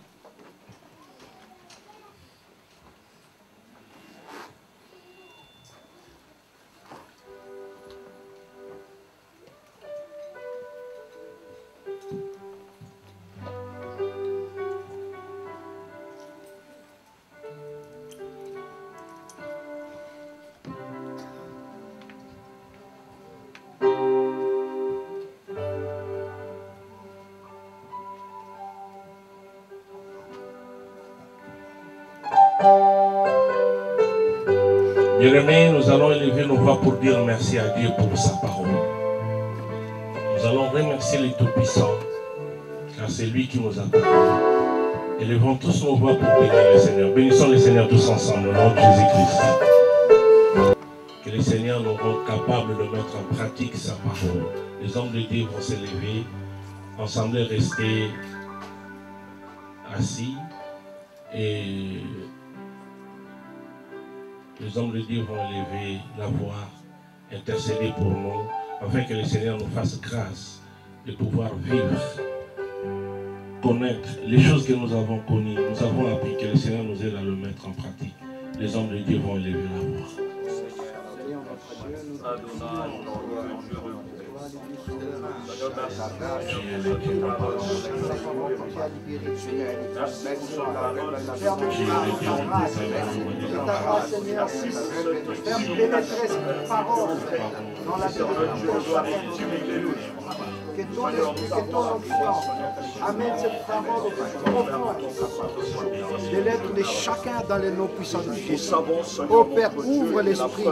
G: Bien-aimés, nous allons élever nos voix pour dire merci à Dieu pour sa parole. Nous allons remercier le Tout-Puissant, car c'est lui qui nous a parlé. Élevons tous nos voix pour bénir le Seigneur. Bénissons le Seigneur tous ensemble, au nom de Jésus-Christ. Que le Seigneur nous rende capables de mettre en pratique sa parole. Les hommes de Dieu vont s'élever, ensemble rester assis et les hommes de Dieu vont élever la voix, intercéder pour nous, afin que le Seigneur nous fasse grâce de pouvoir vivre, connaître les choses que nous avons connues. Nous avons appris que le Seigneur nous aide à le mettre en pratique. Les hommes de Dieu vont élever la voix.
H: Que ton esprit, que ton enfant amène cette parole au plus profond de l'être de chacun dans les noms puissants de Jésus. Ô Père, ouvre l'esprit,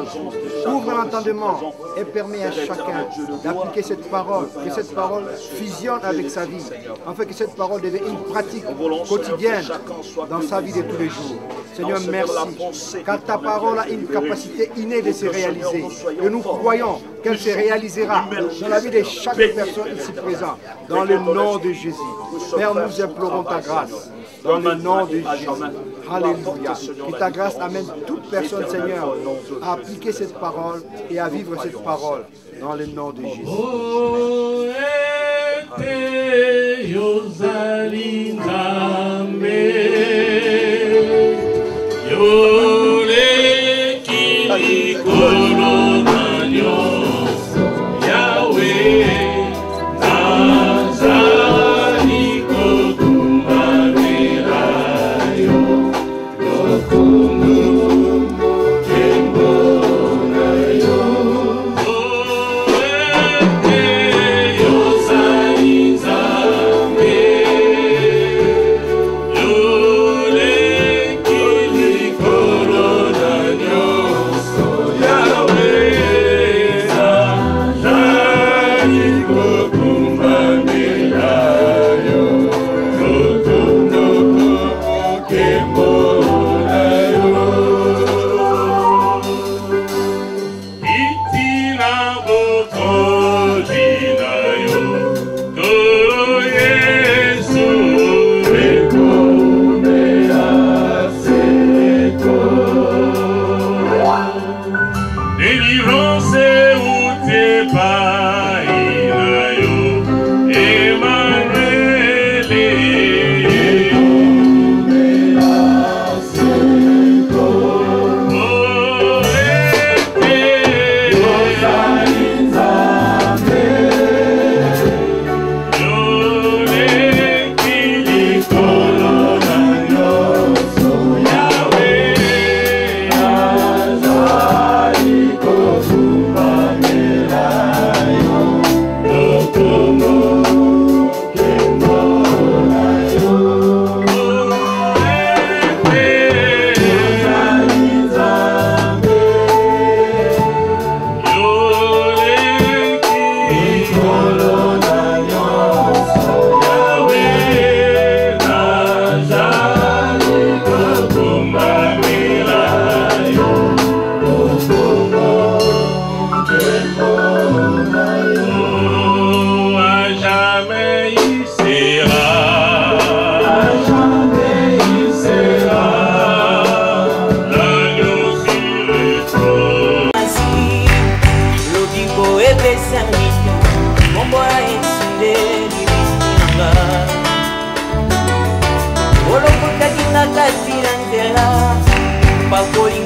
H: ouvre l'entendement et permets à chacun d'appliquer cette parole, que cette parole fusionne avec sa vie, afin que cette parole devienne une pratique quotidienne dans sa vie de tous les jours. Seigneur, merci, car ta parole a une capacité innée de se réaliser. Et nous croyons qu'elle se réalisera dans la vie de chaque personne ici présente, dans le nom de Jésus. Père, nous implorons ta grâce, dans le nom de Jésus. Alléluia. Que ta grâce amène toute personne, Seigneur, à appliquer cette parole et à vivre cette parole, dans le nom de Jésus.
G: Yole ki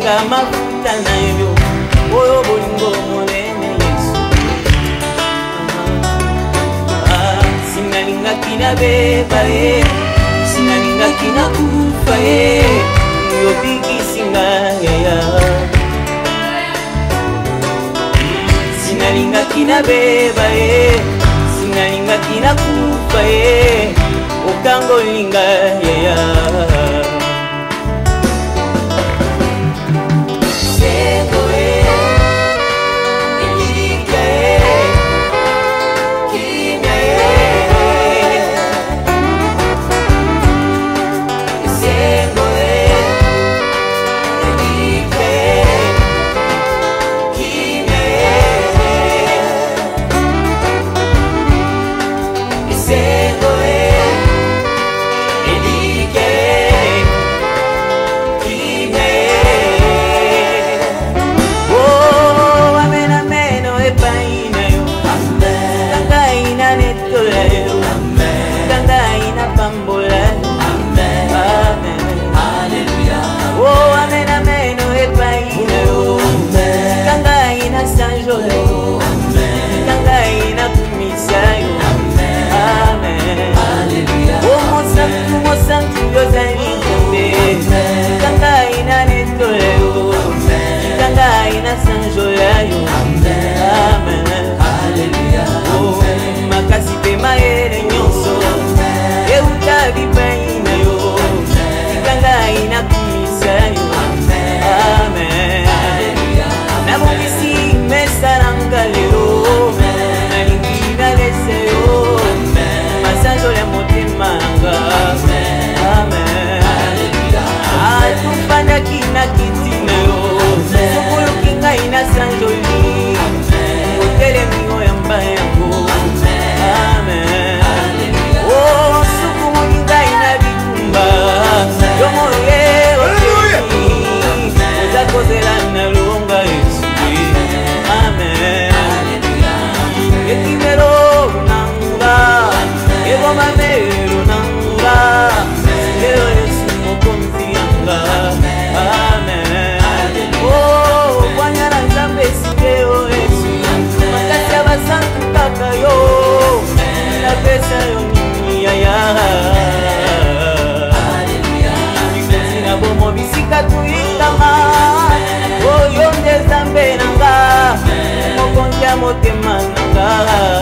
A: Singalinga mafuta na yo oyo bolingo monene Yesu Singalinga kina beba Singalinga kina kufa yo bigi singa ya Singalinga kina beba Singalinga kina kufa okango linga ya motema nanga